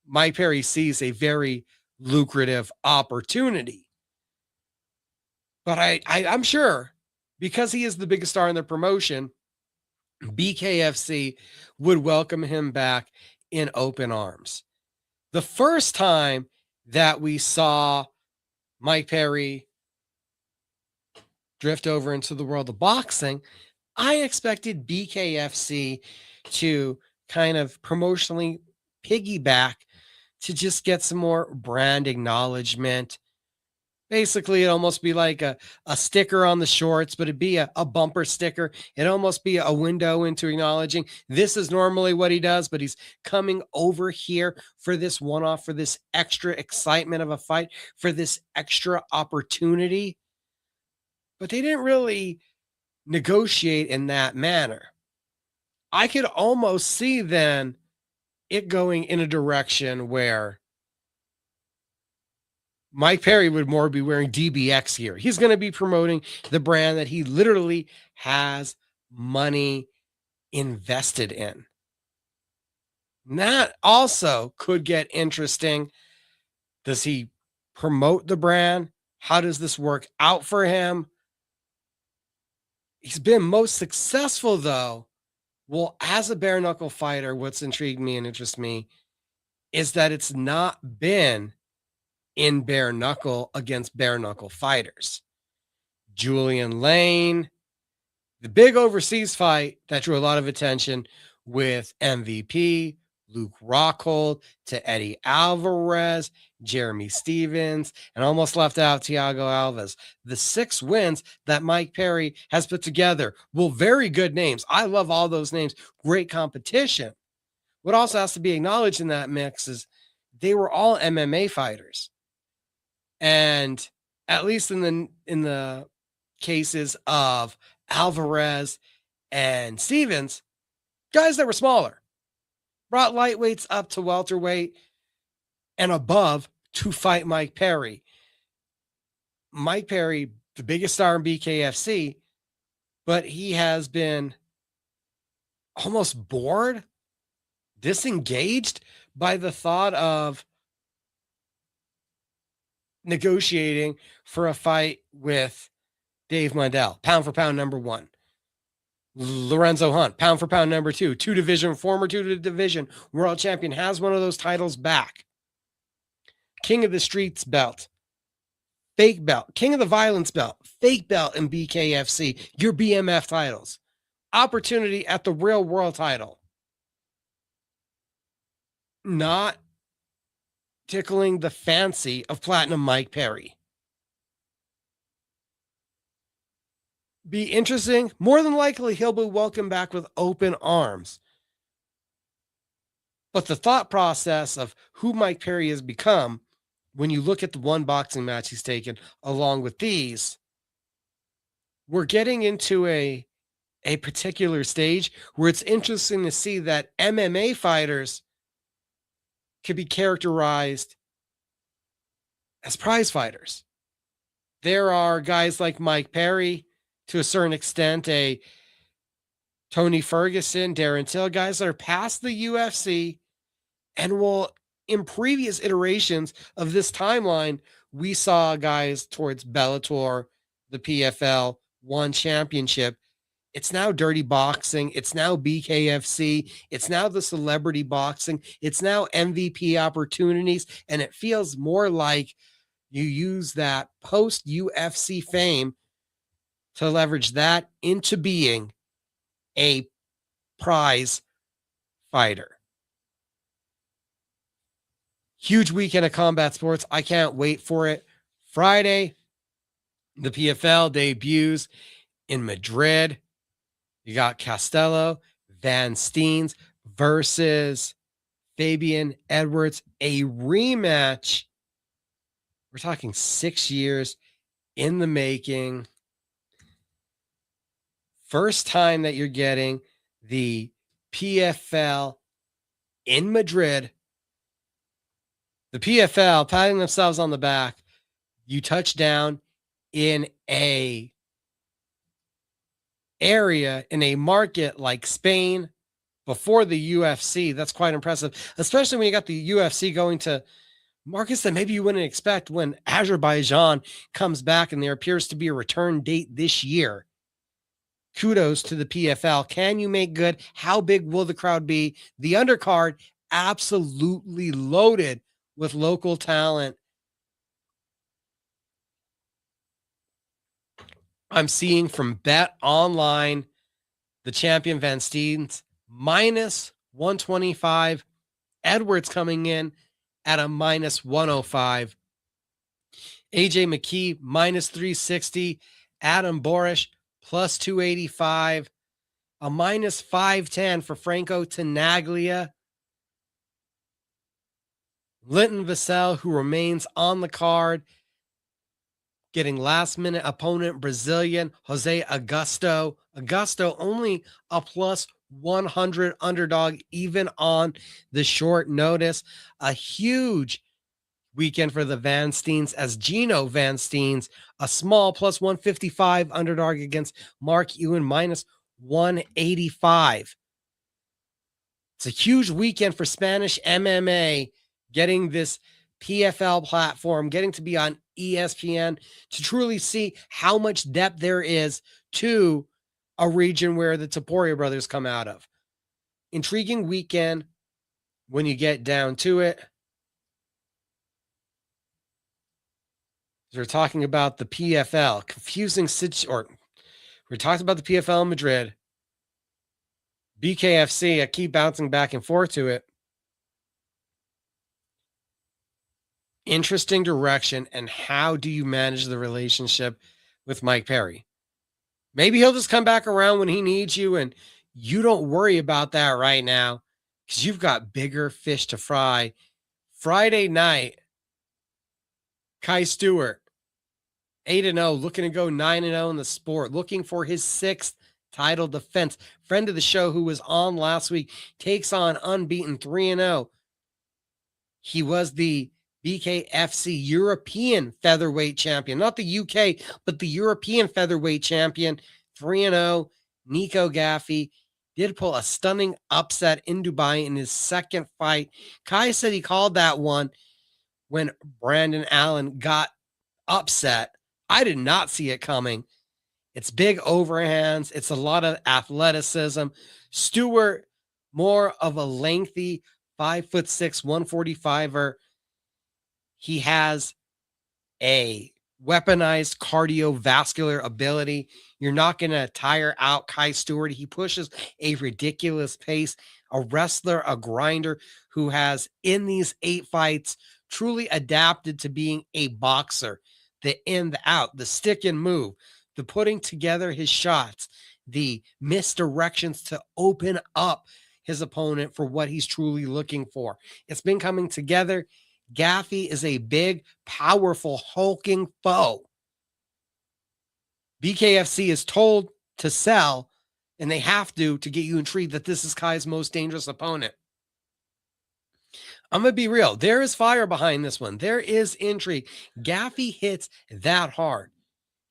Mike Perry sees a very lucrative opportunity. But I'm sure, because he is the biggest star in the promotion, BKFC would welcome him back in open arms. The first time that we saw Mike Perry drift over into the world of boxing, I expected BKFC to kind of promotionally piggyback to just get some more brand acknowledgement. Basically, it'd almost be like a sticker on the shorts, but it'd be a bumper sticker. It'd almost be a window into acknowledging this is normally what he does, but he's coming over here for this one-off, for this extra excitement of a fight, for this extra opportunity. But they didn't really negotiate in that manner. I could almost see then it going in a direction where Mike Perry would more be wearing DBX gear. He's going to be promoting the brand that he literally has money invested in. And that also could get interesting. Does he promote the brand? How does this work out for him? He's been most successful, though. Well, as a bare knuckle fighter, what's intrigued me and interests me is that it's not been in bare knuckle against bare knuckle fighters. Julian Lane, the big overseas fight that drew a lot of attention with MVP, Luke Rockhold, to Eddie Alvarez, Jeremy Stevens, and almost left out Thiago Alves. The 6 wins that Mike Perry has put together. Well, very good names. I love all those names. Great competition. What also has to be acknowledged in that mix is they were all MMA fighters. And at least in the cases of Alvarez and Stevens, guys that were smaller, brought lightweights up to welterweight and above to fight Mike Perry. Mike Perry, the biggest star in BKFC, but he has been almost bored, disengaged by the thought of negotiating for a fight with Dave Mundell, pound for pound number 1. Lorenzo Hunt, pound for pound number 2, former two division world champion, has one of those titles back. King of the Streets belt, fake belt, King of the Violence belt, fake belt in BKFC, your BMF titles, opportunity at the real world title. Not tickling the fancy of Platinum Mike Perry. Be interesting. More than likely, he'll be welcomed back with open arms. But the thought process of who Mike Perry has become, when you look at the one boxing match he's taken along with these, we're getting into a particular stage where it's interesting to see that MMA fighters could be characterized as prize fighters. There are guys like Mike Perry, to a certain extent, a Tony Ferguson, Darren Till, guys that are past the UFC and will, in previous iterations of this timeline, we saw guys towards Bellator, the PFL, one championship. It's now dirty boxing. It's now BKFC. It's now the celebrity boxing. It's now MVP opportunities. And it feels more like you use that post UFC fame to leverage that into being a prize fighter. Huge weekend of combat sports. I can't wait for it. Friday, the PFL debuts in Madrid. You got Castello, Van Steens versus Fabian Edwards, a rematch. We're talking 6 years in the making. First time that you're getting the PFL in Madrid. The PFL patting themselves on the back. You touch down in a area, in a market like Spain before the UFC. That's quite impressive, especially when you got the UFC going to markets that maybe you wouldn't expect when Azerbaijan comes back and there appears to be a return date this year. Kudos to the PFL. Can you make good? How big will the crowd be? The undercard absolutely loaded with local talent. I'm seeing from Bet Online, the champion Van Steens minus 125. Edwards coming in at a minus 105. AJ McKee minus 360. Adam Borish plus 285. A minus 510 for Franco Tenaglia. Linton Vassell, who remains on the card, getting last-minute opponent Brazilian Jose Augusto. Augusto only a plus 100 underdog, even on the short notice. A huge weekend for the Van Steens as Gino Van Steens, a small plus 155 underdog against Mark Ewan minus 185. It's a huge weekend for Spanish MMA, getting this PFL platform, getting to be on ESPN to truly see how much depth there is to a region where the Taporia brothers come out of. Intriguing weekend when you get down to it. We're talking about the PFL, confusing situation. We're talking about the PFL in Madrid. BKFC, I keep bouncing back and forth to it. Interesting direction, and how do you manage the relationship with Mike Perry? Maybe he'll just come back around when he needs you, and you don't worry about that right now because you've got bigger fish to fry. Friday night, Kai Stewart, 8-0, looking to go 9-0 in the sport, looking for his 6th title defense. Friend of the show who was on last week takes on unbeaten 3-0. He was the BKFC European featherweight champion, not the UK, but the European featherweight champion. 3-0. Nico Gaffey did pull a stunning upset in Dubai in his second fight. Quay said he called that one when Brandon Allen got upset. I did not see it coming. It's big overhands. It's a lot of athleticism. Stewart, more of a lengthy 5'6", 145er. He has a weaponized cardiovascular ability. You're not going to tire out Quay Stewart. He pushes a ridiculous pace. A wrestler, a grinder who has, in these 8 fights, truly adapted to being a boxer. The in, the out, the stick and move, the putting together his shots, the misdirections to open up his opponent for what he's truly looking for. It's been coming together. Gaffey is a big, powerful, hulking foe. BKFC is told to sell, and they have to get you intrigued that this is Kai's most dangerous opponent. I'm going to be real. There is fire behind this one. There is intrigue. Gaffey hits that hard.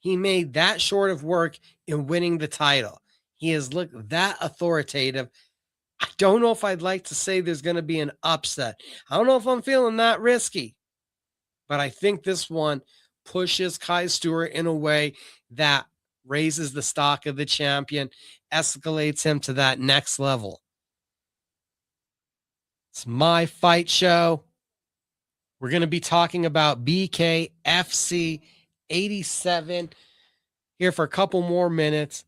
He made that short of work in winning the title. He has looked that authoritative. I don't know if I'd like to say there's going to be an upset. I don't know if I'm feeling that risky, but I think this one pushes Quay Stewart in a way that raises the stock of the champion, escalates him to that next level. It's my fight show. We're going to be talking about BKFC 87 here for a couple more minutes.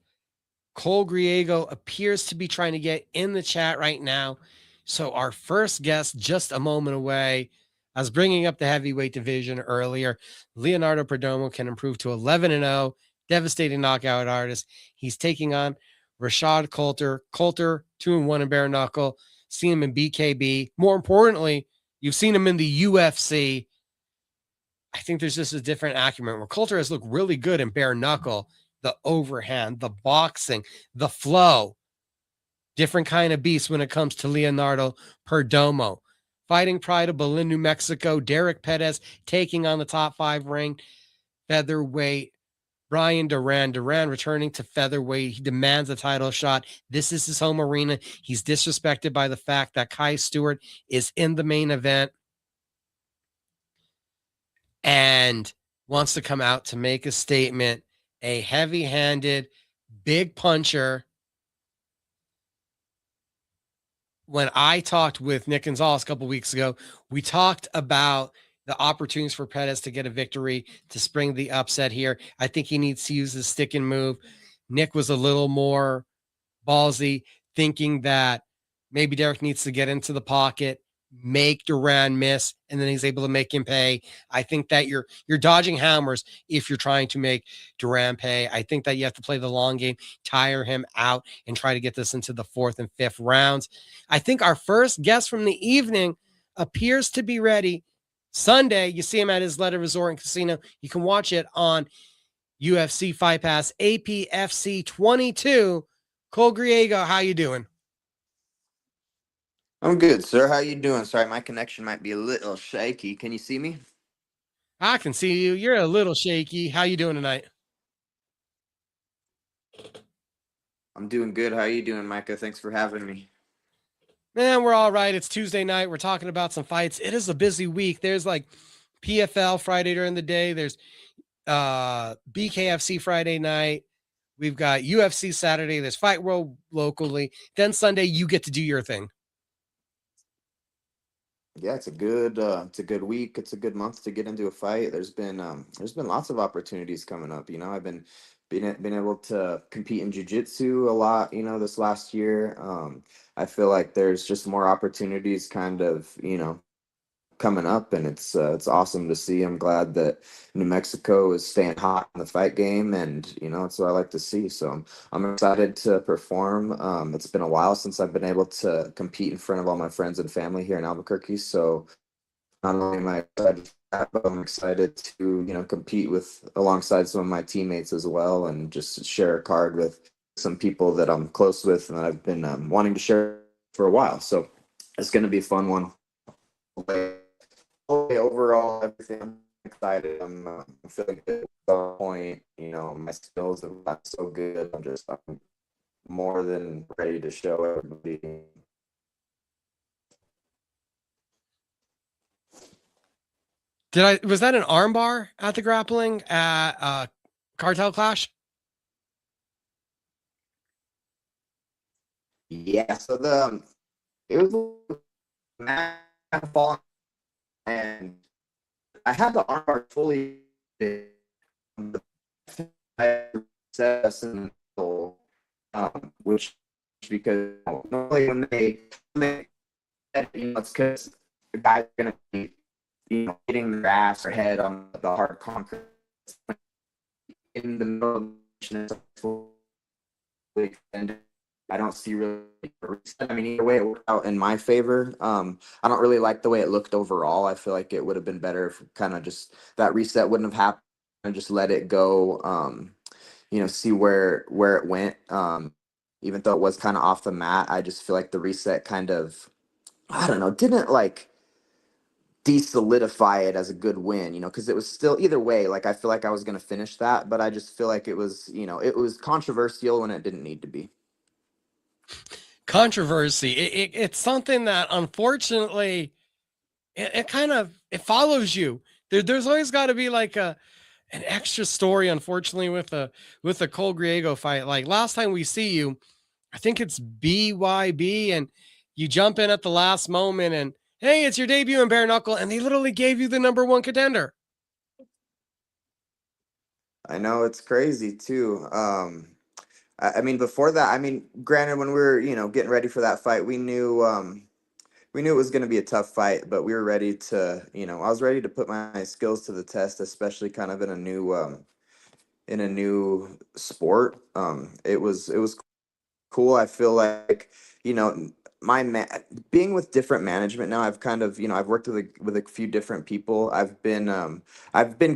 Cole Griego appears to be trying to get in the chat right now. So our first guest just a moment away. I was bringing up the heavyweight division earlier. Leonardo Perdomo can improve to 11-0, devastating knockout artist. He's taking on Rashad Coulter. Coulter, 2-1 in bare knuckle. Seen him in BKB. More importantly, you've seen him in the UFC. I think there's just a different acumen where Coulter has looked really good in bare knuckle. The overhand, the boxing, the flow. Different kind of beast when it comes to Leonardo Perdomo. Fighting pride of Berlin, New Mexico, Derek Pettis taking on the top 5 ranked featherweight Brian Duran. Duran returning to featherweight. He demands a title shot. This is his home arena. He's disrespected by the fact that Quay Stewart is in the main event and wants to come out to make a statement. A heavy-handed, big puncher. When I talked with Nick Gonzalez a couple weeks ago, we talked about the opportunities for Pettis to get a victory, to spring the upset here. I think he needs to use his stick and move. Nick was a little more ballsy, thinking that maybe Derek needs to get into the pocket, make Duran miss, and then he's able to make him pay. I think that you're dodging hammers if you're trying to make Duran pay. I think that you have to play the long game, tire him out, and try to get this into the 4th and 5th rounds. I think our first guest from the evening appears to be ready. Sunday, you see him at his Letter Resort and Casino. You can watch it on UFC Fight Pass, APFC 22. Cole Griego, how you doing? I'm good, sir. How you doing? Sorry, my connection might be a little shaky. Can you see me? I can see you. You're a little shaky. How you doing tonight? I'm doing good. How you doing, Micah? Thanks for having me. Man, we're all right. It's Tuesday night. We're talking about some fights. It is a busy week. There's like PFL Friday during the day. There's BKFC Friday night. We've got UFC Saturday. There's Fight World locally. Then Sunday, you get to do your thing. Yeah, it's a good week. It's a good month to get into a fight. There's been lots of opportunities coming up. You know, I've been able to compete in jiu-jitsu a lot, you know, this last year. I feel like there's just more opportunities kind of, you know, coming up, and it's awesome to see. I'm glad that New Mexico is staying hot in the fight game, and you know, it's what I like to see. So I'm excited to perform. It's been a while since I've been able to compete in front of all my friends and family here in Albuquerque. So not only am I excited for that, but I'm excited to, you know, compete alongside some of my teammates as well, and just share a card with some people that I'm close with and that I've been wanting to share for a while. So it's going to be a fun one. Overall, everything excited. I'm feeling good at some point. You know, my skills have gotten so good. I'm more than ready to show everybody. Was that an armbar at the grappling at Cartel Clash? Yeah, so it was falling, and I had the armbar fully. Which because normally when they it's because the guy's gonna be hitting their ass or head on the hard concrete in the middle of the and I don't see really a reset. I mean, either way, it worked out in my favor. I don't really like the way it looked overall. I feel like it would have been better if kind of just that reset wouldn't have happened and just let it go. See where it went. Even though it was kind of off the mat, I just feel like the reset kind of, I don't know, didn't like de-solidify it as a good win, because it was still either way. Like I feel like I was going to finish that, but I just feel like it was, it was controversial when it didn't need to be. Controversy. It's something that unfortunately it kind of it follows you. There's always got to be like an extra story, unfortunately, with the Cole Griego fight. Like last time we see you, I think it's BYB, and you jump in at the last moment, and hey, it's your debut in bare knuckle, and they literally gave you the #1 contender. I know, it's crazy too. I mean, before that, I mean, granted, when we were, getting ready for that fight, we knew it was going to be a tough fight, but we were ready to, I was ready to put my skills to the test, especially kind of in a new sport. It was cool. I feel like, being with different management now, I've kind of, I've worked with a few different people. I've been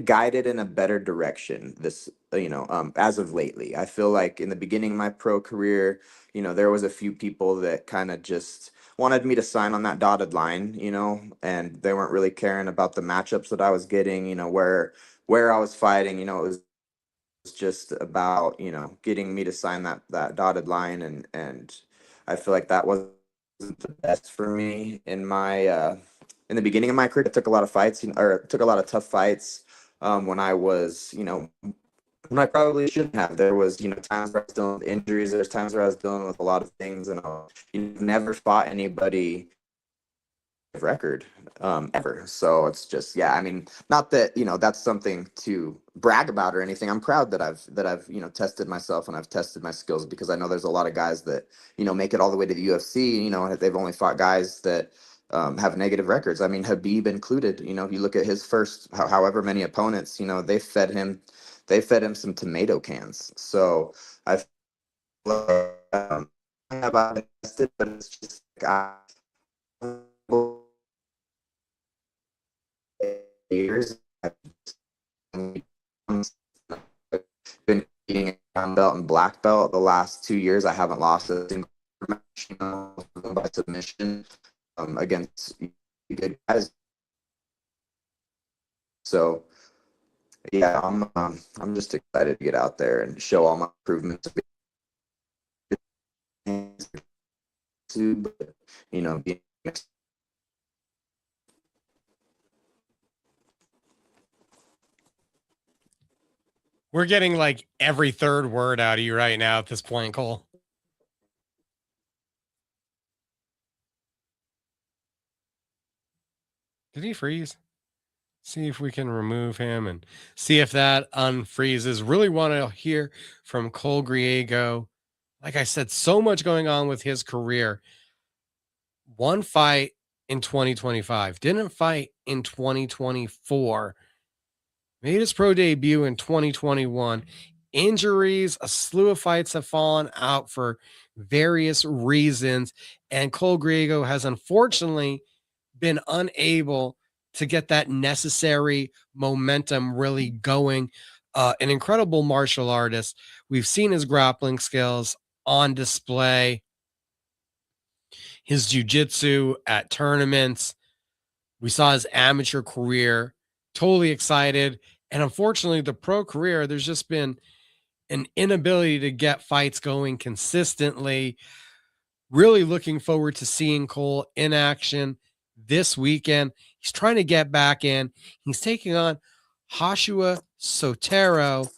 guided in a better direction as of lately. I feel like in the beginning of my pro career, there was a few people that kind of just wanted me to sign on that dotted line, and they weren't really caring about the matchups that I was getting, where I was fighting. It was just about getting me to sign that dotted line, and I feel like that wasn't the best for me in the beginning of my career. I took a lot of fights, or took a lot of tough fights when I was when I probably shouldn't have. There was times where I was dealing with injuries. There's times where I was dealing with a lot of things, and never fought anybody record ever. So it's just, yeah, I mean, not that that's something to brag about or anything. I'm proud that I've tested myself and I've tested my skills, because I know there's a lot of guys that make it all the way to the UFC. They've only fought guys that have negative records. I mean, Habib included. If you look at his first however many opponents, they fed him some tomato cans. So I feel like, I've tested, but it's just like, years. I've been eating a brown belt and black belt. The last 2 years, I haven't lost a single match, by submission against good guys. So yeah, I'm just excited to get out there and show all my improvements. Being We're getting like every third word out of you right now at this point, Cole. Did he freeze? See if we can remove him and see if that unfreezes. Really want to hear from Cole Griego. Like I said, so much going on with his career. One fight in 2025, didn't fight in 2024. Made his pro debut in 2021. Injuries, a slew of fights have fallen out for various reasons. And Cole Griego has unfortunately been unable to get that necessary momentum really going. An incredible martial artist. We've seen his grappling skills on display, his jiu-jitsu at tournaments. We saw his amateur career Totally excited. And unfortunately, the pro career, there's just been an inability to get fights going consistently. Really looking forward to seeing Cole in action this weekend. He's trying to get back in. He's taking on Joshua Sotero.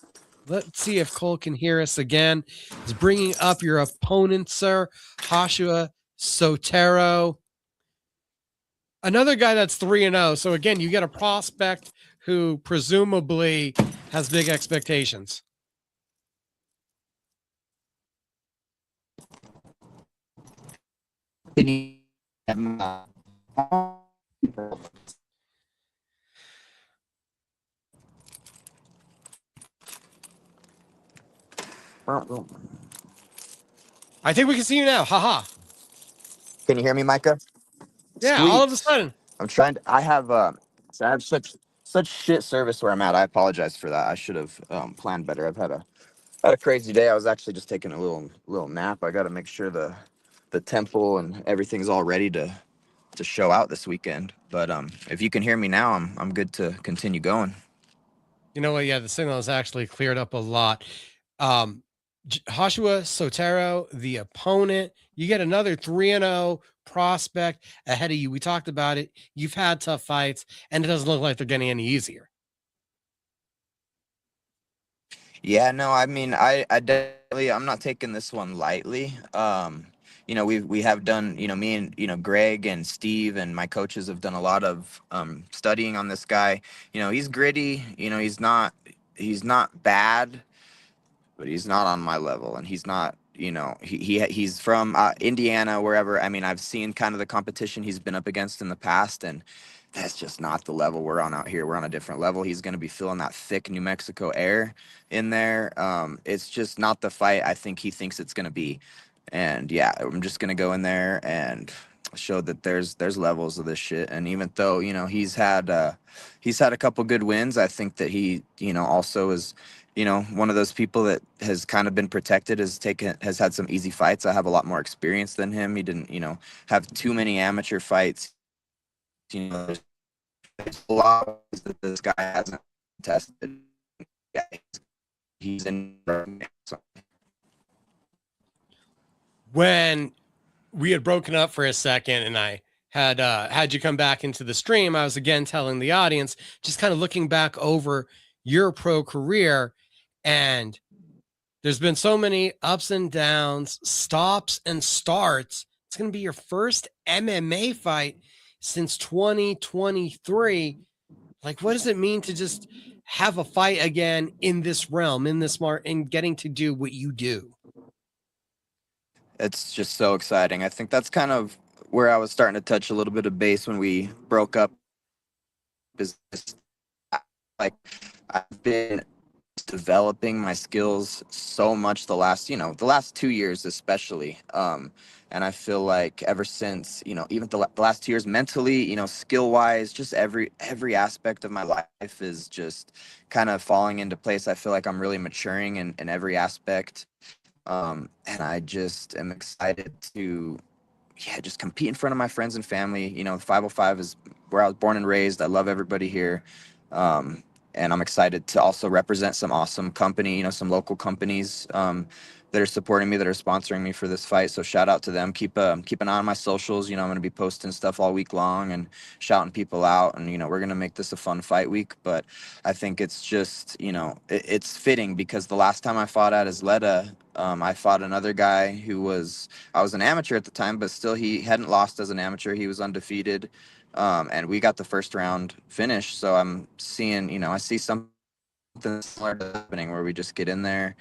Let's see if Cole can hear us again. He's bringing up your opponent, sir, Joshua Sotero. Another guy that's 3-0. So again, you get a prospect who presumably has big expectations. I think we can see you now. Haha. Can you hear me, Micah? Yeah, all Sweet. of a sudden. I'm trying to, I have such shit service where I'm at. I apologize for that. I should have planned better. I've had a crazy day. I was actually just taking a little nap. I got to make sure the temple and everything's all ready to show out this weekend. But if you can hear me now, I'm good to continue going. You know what? Yeah, the signal has actually cleared up a lot. Joshua Sotero, the opponent, you get another 3-0 prospect ahead of you. We talked about it. You've had tough fights, and it doesn't look like they're getting any easier. Yeah, no, I mean, I definitely, I'm not taking this one lightly. We have done, me and, Greg and Steve and my coaches have done a lot of studying on this guy. He's gritty, he's not bad, but he's not on my level, and he's not, he's from Indiana, wherever. I mean, I've seen kind of the competition he's been up against in the past, and that's just not the level we're on out here. We're on a different level. He's going to be feeling that thick New Mexico air in there. It's just not the fight I think he thinks it's going to be. And yeah, I'm just going to go in there and show that there's levels of this shit. And even though, he's had a couple good wins, I think that he, also is, one of those people that has kind of been protected, has had some easy fights. I have a lot more experience than him. He didn't, have too many amateur fights. There's a lot that this guy hasn't tested. Yeah, he's in. When we had broken up for a second and I had you come back into the stream, I was again telling the audience, just kind of looking back over your pro career, and there's been so many ups and downs, stops and starts. It's going to be your first MMA fight since 2023. Like, what does it mean to just have a fight again in this realm, in this and getting to do what you do? It's just so exciting. I think that's kind of where I was starting to touch a little bit of base when we broke up. Is like I've been developing my skills so much the last 2 years especially. And I feel like ever since, even the last 2 years mentally, skill wise, just every aspect of my life is just kind of falling into place. I feel like I'm really maturing in every aspect. And I just am excited to, just compete in front of my friends and family. 505 is where I was born and raised. I love everybody here. And I'm excited to also represent some awesome company, some local companies that are supporting me, that are sponsoring me for this fight. So shout out to them. Keep an eye on my socials. I'm going to be posting stuff all week long and shouting people out. And, we're going to make this a fun fight week. But I think it's just, it's fitting because the last time I fought at Isleta, I fought another guy I was an amateur at the time, but still he hadn't lost as an amateur. He was undefeated. And we got the first round finish. So I'm seeing, I see something similar happening where we just get in there.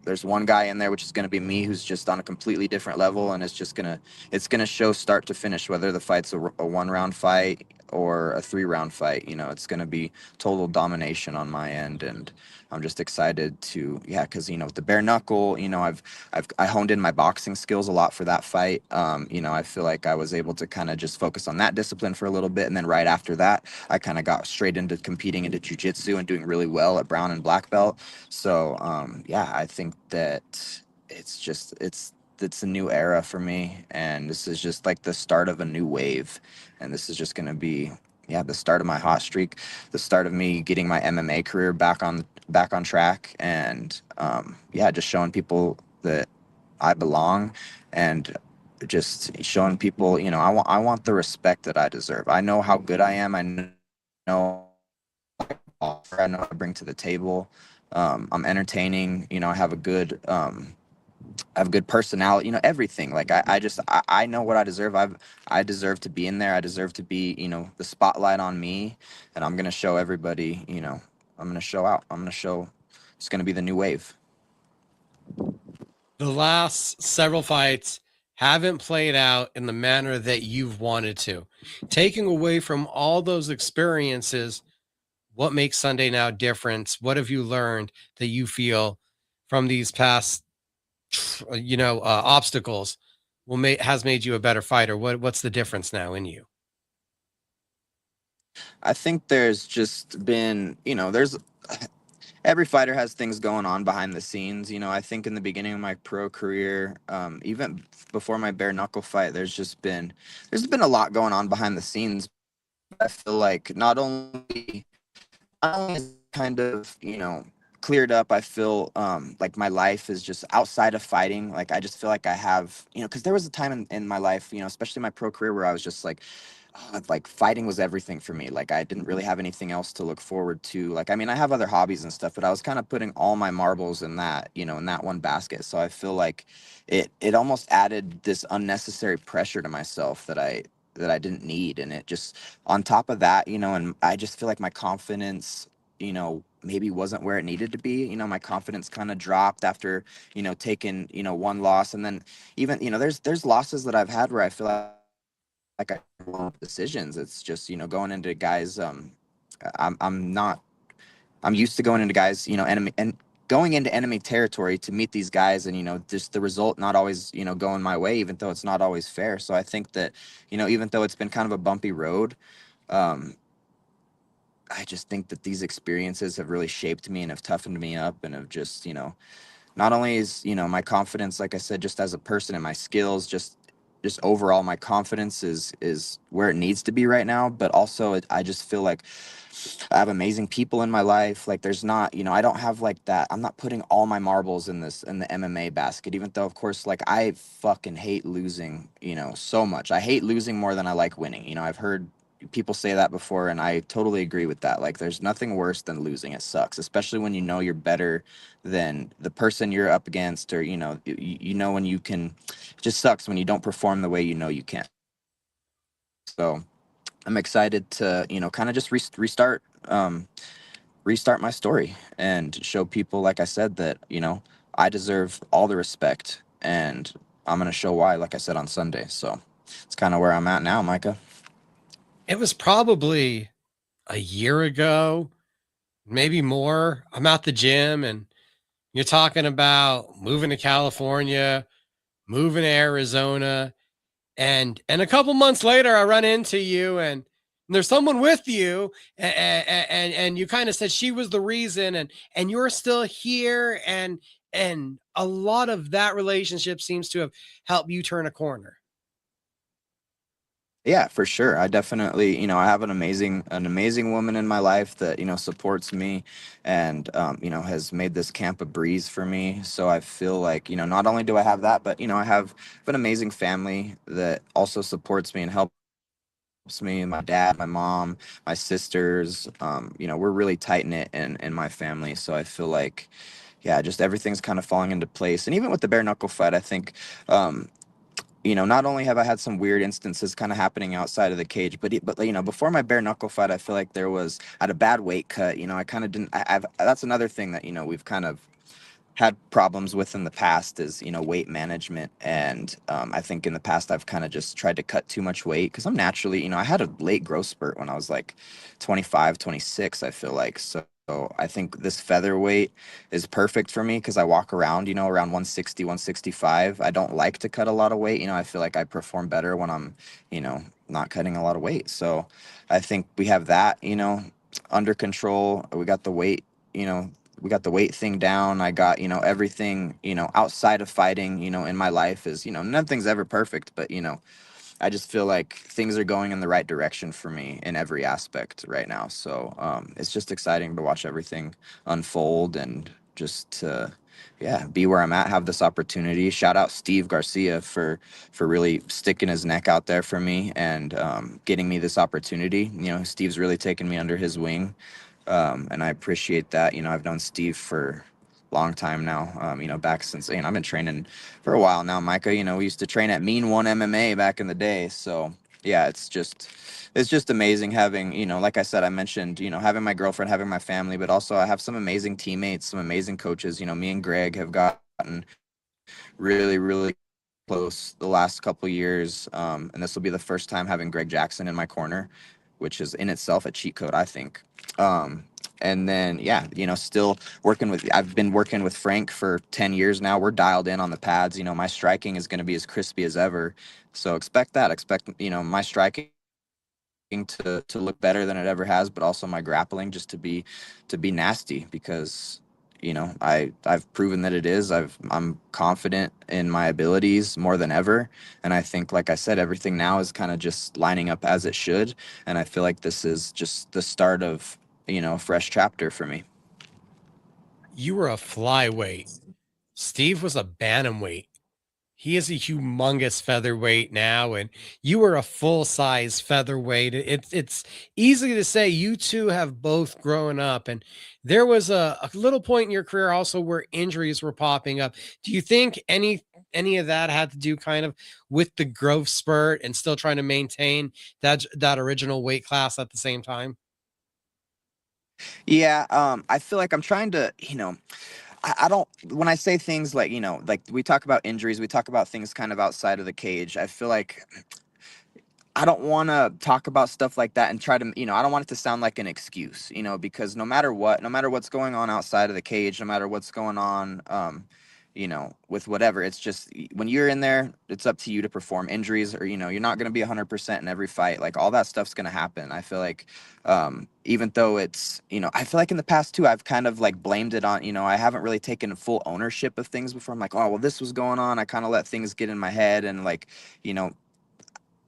There's one guy in there, which is going to be me, who's just on a completely different level. And it's going to show start to finish, whether the fight's a 1-round fight or a 3-round fight. It's going to be total domination on my end. And I'm just excited to, because, with the bare knuckle, I honed in my boxing skills a lot for that fight. I feel like I was able to kind of just focus on that discipline for a little bit. And then right after that, I kind of got straight into competing into jiu-jitsu and doing really well at brown and black belt. So, I think that it's a new era for me. And this is just like the start of a new wave. And this is just going to be yeah, the start of my hot streak, the start of me getting my MMA career back on track, and yeah, just showing people that I belong, and just showing people, I want the respect that I deserve. I know how good I am. I know I know what I bring to the table. I'm entertaining. I have a good personality. Everything. Like I know what I deserve. I deserve to be in there. I deserve to be, the spotlight on me, and I'm gonna show everybody. I'm gonna show out. I'm gonna show. It's gonna be the new wave. The last several fights haven't played out in the manner that you've wanted to. Taking away from all those experiences, what makes Sunday now different? What have you learned that you feel from these past, obstacles has made you a better fighter? What's the difference now in you? I think there's just been, there's every fighter has things going on behind the scenes. I think in the beginning of my pro career, even before my bare knuckle fight, there's been a lot going on behind the scenes. I feel like not only is kind of, cleared up. I feel like my life is just outside of fighting. Like I just feel like I have, because there was a time in my life, especially my pro career, where I was just like fighting was everything for me. Like I didn't really have anything else to look forward to. Like, I mean, I have other hobbies and stuff, but I was kind of putting all my marbles in that, in that one basket. So I feel like it almost added this unnecessary pressure to myself that I didn't need. And it just, on top of that, and I just feel like my confidence, maybe wasn't where it needed to be. My confidence kind of dropped after, taking, one loss. And then even, there's losses that I've had where I feel like I decisions. It's just, going into guys, I'm not, I'm used to going into guys, enemy and going into enemy territory to meet these guys, and just the result not always, going my way, even though it's not always fair. So I think that, even though it's been kind of a bumpy road, um I just think that these experiences have really shaped me and have toughened me up, and have just, not only is, my confidence, like I said, just as a person, and my skills, just overall my confidence is where it needs to be right now, but also I just feel like I have amazing people in my life. Like there's not, I don't have like that. I'm not putting all my marbles in the MMA basket, even though of course, like I fucking hate losing, so much. I hate losing more than I like winning. I've heard people say that before, and I totally agree with that. Like there's nothing worse than losing. It sucks, especially when you're better than the person you're up against, or when you can. It just sucks when you don't perform the way you can. So I'm excited to, kind of just restart my story and show people, like I said, that, I deserve all the respect, and I'm going to show why, like I said, on Sunday. So it's kind of where I'm at now, Micah. It was probably a year ago, maybe more. I'm at the gym and you're talking about moving to California, moving to Arizona, and a couple months later I run into you and there's someone with you, and you kind of said she was the reason, and you're still here, and a lot of that relationship seems to have helped you turn a corner. Yeah, for sure. I definitely, I have an amazing woman in my life that, supports me, and, has made this camp a breeze for me. So I feel like, not only do I have that, but, I have an amazing family that also supports me and helps me. My dad, my mom, my sisters, we're really tight knit in my family. So I feel like, yeah, just everything's kind of falling into place. And even with the bare knuckle fight, I think, um, not only have I had some weird instances kind of happening outside of the cage, but before my bare knuckle fight, I feel like I had a bad weight cut. I kind of didn't. I've That's another thing that we've kind of had problems with in the past is, weight management. And I think in the past I've kind of just tried to cut too much weight, because I'm naturally, I had a late growth spurt when I was like 25, 26. I feel like. So I think this featherweight is perfect for me, because I walk around, around 160, 165. I don't like to cut a lot of weight. I feel like I perform better when I'm, not cutting a lot of weight. So I think we have that, under control. You know, we got the weight thing down. I got, everything, outside of fighting, in my life is, nothing's ever perfect, but, I just feel like things are going in the right direction for me in every aspect right now. So it's just exciting to watch everything unfold and just to, yeah, be where I'm at, have this opportunity. Shout out Steve Garcia for really sticking his neck out there for me and getting me this opportunity. You know, Steve's really taken me under his wing, and I appreciate that. You know, I've known Steve for a long time now. You know, back since, you know, I've been training for a while now, Micah. You know, we used to train at Mean One MMA back in the day. So yeah, it's just amazing having, you know, like I said, I mentioned, you know, having my girlfriend, having my family, but also I have some amazing teammates, some amazing coaches. You know, me and Greg have gotten really, really close the last couple years. And this will be the first time having Greg Jackson in my corner, which is in itself a cheat code, I think. And then, yeah, you know, still I've been working with Frank for 10 years now. We're dialed in on the pads. You know, my striking is going to be as crispy as ever. So expect that. Expect, you know, my striking to look better than it ever has, but also my grappling just to be nasty because you know I've proven that it is. I'm confident in my abilities more than ever, and I think, like I said, everything now is kind of just lining up as it should, and I feel like this is just the start of, you know, a fresh chapter for me. You were a flyweight. Steve was a bantamweight. He is a humongous featherweight now, and you are a full size featherweight. It's easy to say you two have both grown up, and there was a little point in your career also where injuries were popping up. Do you think any of that had to do kind of with the growth spurt and still trying to maintain that original weight class at the same time? Yeah, I feel like I'm trying to, you know, I don't, when I say things like, you know, like we talk about injuries, we talk about things kind of outside of the cage. I feel like I don't want to talk about stuff like that and try to, you know, I don't want it to sound like an excuse, you know, because no matter what, no matter what's going on outside of the cage, no matter what's going on, you know, with whatever, it's just when you're in there, it's up to you to perform. Injuries, or, you know, you're not going to be 100% in every fight. Like all that stuff's going to happen. I feel like, even though it's, you know, I feel like in the past too, I've kind of like blamed it on, you know, I haven't really taken full ownership of things before. I'm like, oh, well, this was going on. I kind of let things get in my head and like, you know,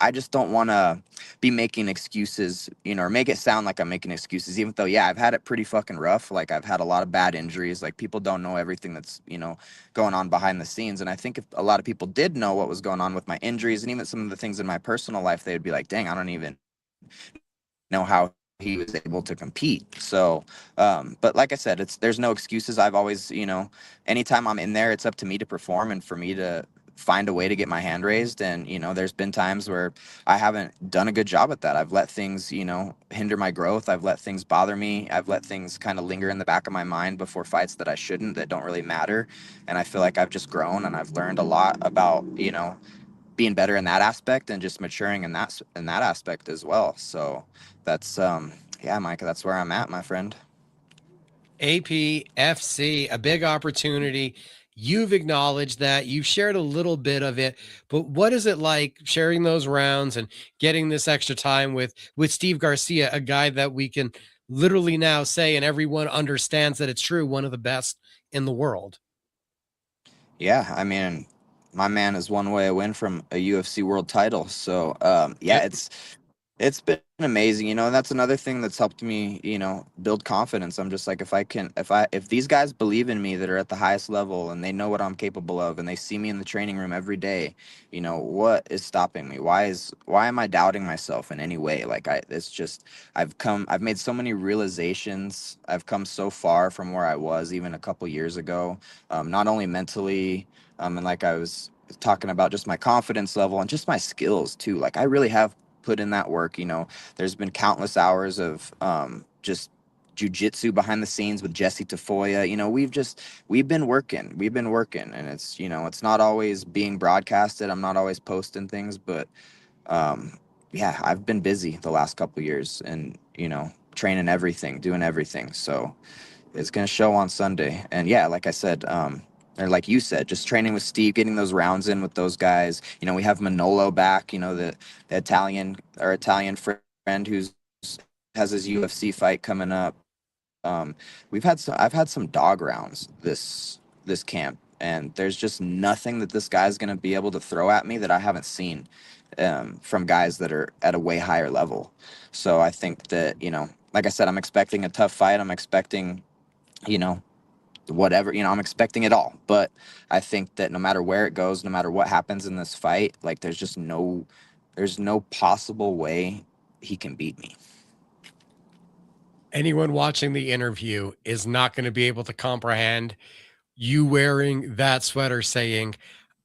I just don't want to be making excuses, you know, or make it sound like I'm making excuses, even though, yeah, I've had it pretty fucking rough. Like, I've had a lot of bad injuries. Like, people don't know everything that's, you know, going on behind the scenes. And I think if a lot of people did know what was going on with my injuries and even some of the things in my personal life, they'd be like, dang, I don't even know how he was able to compete. So, but like I said, there's no excuses. I've always, you know, anytime I'm in there, it's up to me to perform and for me to find a way to get my hand raised. And, you know, there's been times where I haven't done a good job at that. I've let things, you know, hinder my growth. I've let things bother me. I've let things kind of linger in the back of my mind before fights that I shouldn't, that don't really matter. And I feel like I've just grown and I've learned a lot about, you know, being better in that aspect and just maturing in that aspect as well. So that's yeah, Micah, that's where I'm at, my friend. APFC, a big opportunity. You've acknowledged that. You've shared a little bit of it, but what is it like sharing those rounds and getting this extra time with Steve Garcia, a guy that we can literally now say and everyone understands that it's true, one of the best in the world? Yeah, I mean, my man is one way away from a UFC world title. So yeah, Yep. it's been amazing, you know, and that's another thing that's helped me, you know, build confidence. I'm just like, if these guys believe in me that are at the highest level and they know what I'm capable of and they see me in the training room every day, you know, what is stopping me? Why am I doubting myself in any way? Like it's just, I've made so many realizations. I've come so far from where I was even a couple years ago, not only mentally, and like I was talking about just my confidence level and just my skills too. Like I really have put in that work. You know, there's been countless hours of just jujitsu behind the scenes with Jesse Tafoya. You know, we've been working, and it's, you know, it's not always being broadcasted. I'm not always posting things, but um, yeah, I've been busy the last couple years, and you know, training everything, doing everything. So it's gonna show on Sunday. And yeah, like I said, or like you said, just training with Steve, getting those rounds in with those guys. You know, we have Manolo back. You know, the Italian friend who's has his UFC fight coming up. I've had some dog rounds this camp. And there's just nothing that this guy's going to be able to throw at me that I haven't seen from guys that are at a way higher level. So I think that, like I said, I'm expecting a tough fight. I'm expecting, you know, whatever, I'm expecting it all. But I think that no matter where it goes, no matter what happens in this fight, like there's no possible way he can beat me. Anyone watching the interview is not going to be able to comprehend you wearing that sweater saying,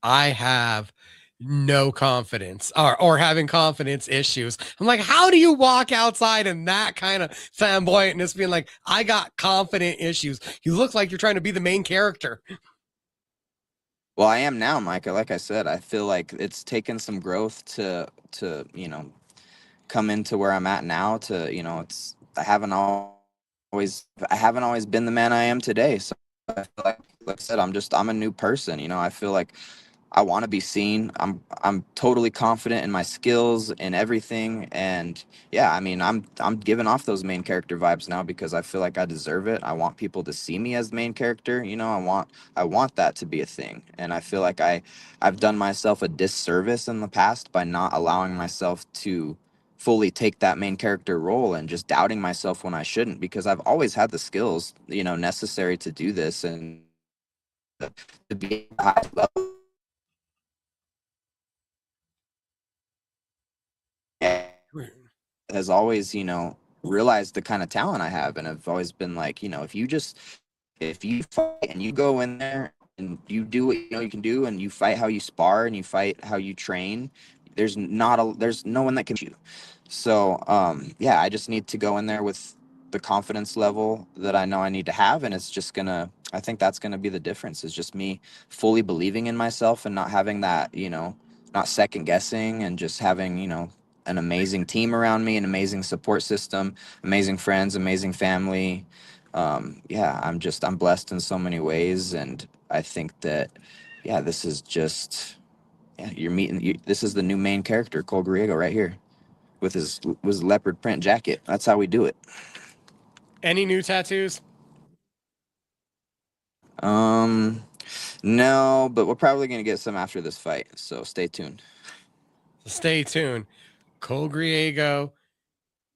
I have no confidence or having confidence issues. I'm like, how do you walk outside in that kind of flamboyantness being like, I got confident issues? You look like you're trying to be the main character. Well, I am now, Micah. Like I said, I feel like it's taken some growth to come into where I'm at now. I haven't always been the man I am today. So I feel like I said, I'm a new person. I feel like I want to be seen. I'm totally confident in my skills and everything. And yeah, I mean, I'm giving off those main character vibes now because I feel like I deserve it. I want people to see me as the main character. I want that to be a thing. And I feel like I've done myself a disservice in the past by not allowing myself to fully take that main character role and just doubting myself when I shouldn't, because I've always had the skills, necessary to do this and to be at the highest level. Has always, realized the kind of talent I have, and I've always been like, if you fight and you go in there and you do what you can do, and you fight how you spar and you fight how you train, there's no one that can beat you. So yeah, I just need to go in there with the confidence level that I know I need to have, and I think that's gonna be the difference, is just me fully believing in myself and not having that, not second guessing, and just having, an amazing team around me, an amazing support system, amazing friends, amazing family. Yeah, I'm blessed in so many ways, and I think that, yeah, this is just, yeah, this is the new main character, Cole Griego, right here, with his leopard print jacket. That's how we do it. Any new tattoos? No, but we're probably gonna get some after this fight, so stay tuned. Stay tuned. Cole Griego,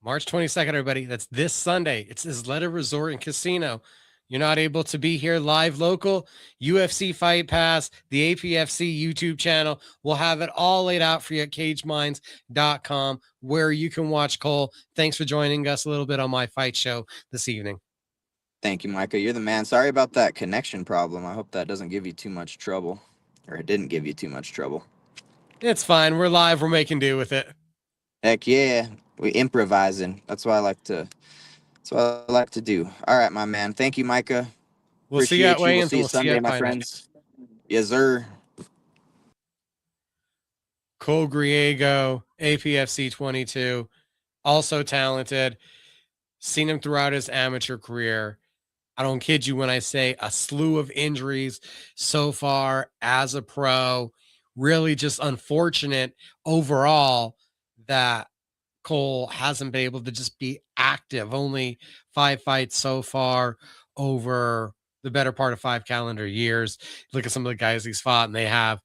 March 22nd, everybody. That's this Sunday. It's Isleta Resort and Casino. You're not able to be here live local. UFC Fight Pass, the APFC YouTube channel. We'll have it all laid out for you at cageminds.com, where you can watch Cole. Thanks for joining us a little bit on my fight show this evening. Thank you, Micah. You're the man. Sorry about that connection problem. I hope that doesn't give you too much trouble, or it didn't give you too much trouble. It's fine. We're live. We're making do with it. Heck yeah, we improvising. That's what I like to. That's what I like to do. All right, my man. Thank you, Micah. We'll see you at Appreciate you. We'll weigh-ins see and you we'll see you Sunday, at my fight night. friends. Yes, sir. Cole Griego, APFC 22, also talented. Seen him throughout his amateur career. I don't kid you when I say a slew of injuries so far as a pro. Really just unfortunate overall that Cole hasn't been able to just be active. Only 5 fights so far over the better part of 5 calendar years. Look at some of the guys he's fought, and they have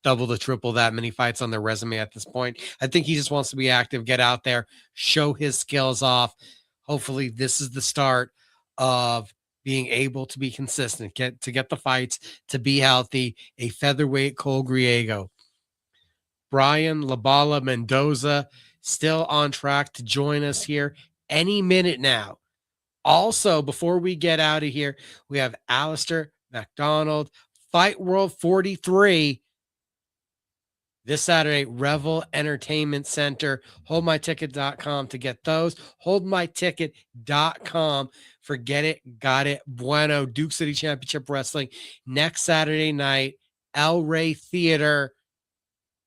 double to triple that many fights on their resume at this point. I think he just wants to be active, get out there, show his skills off. Hopefully, this is the start of being able to be consistent, get the fights, to be healthy. A featherweight Cole Griego. Brian Bala Mendoza still on track to join us here any minute now. Also, before we get out of here, we have Allister MacDonald, Fight World 43. This Saturday, Revel Entertainment Center. HoldMyTicket.com to get those. HoldMyTicket.com. Forget it. Got it. Bueno. Duke City Championship Wrestling. Next Saturday night, El Rey Theater.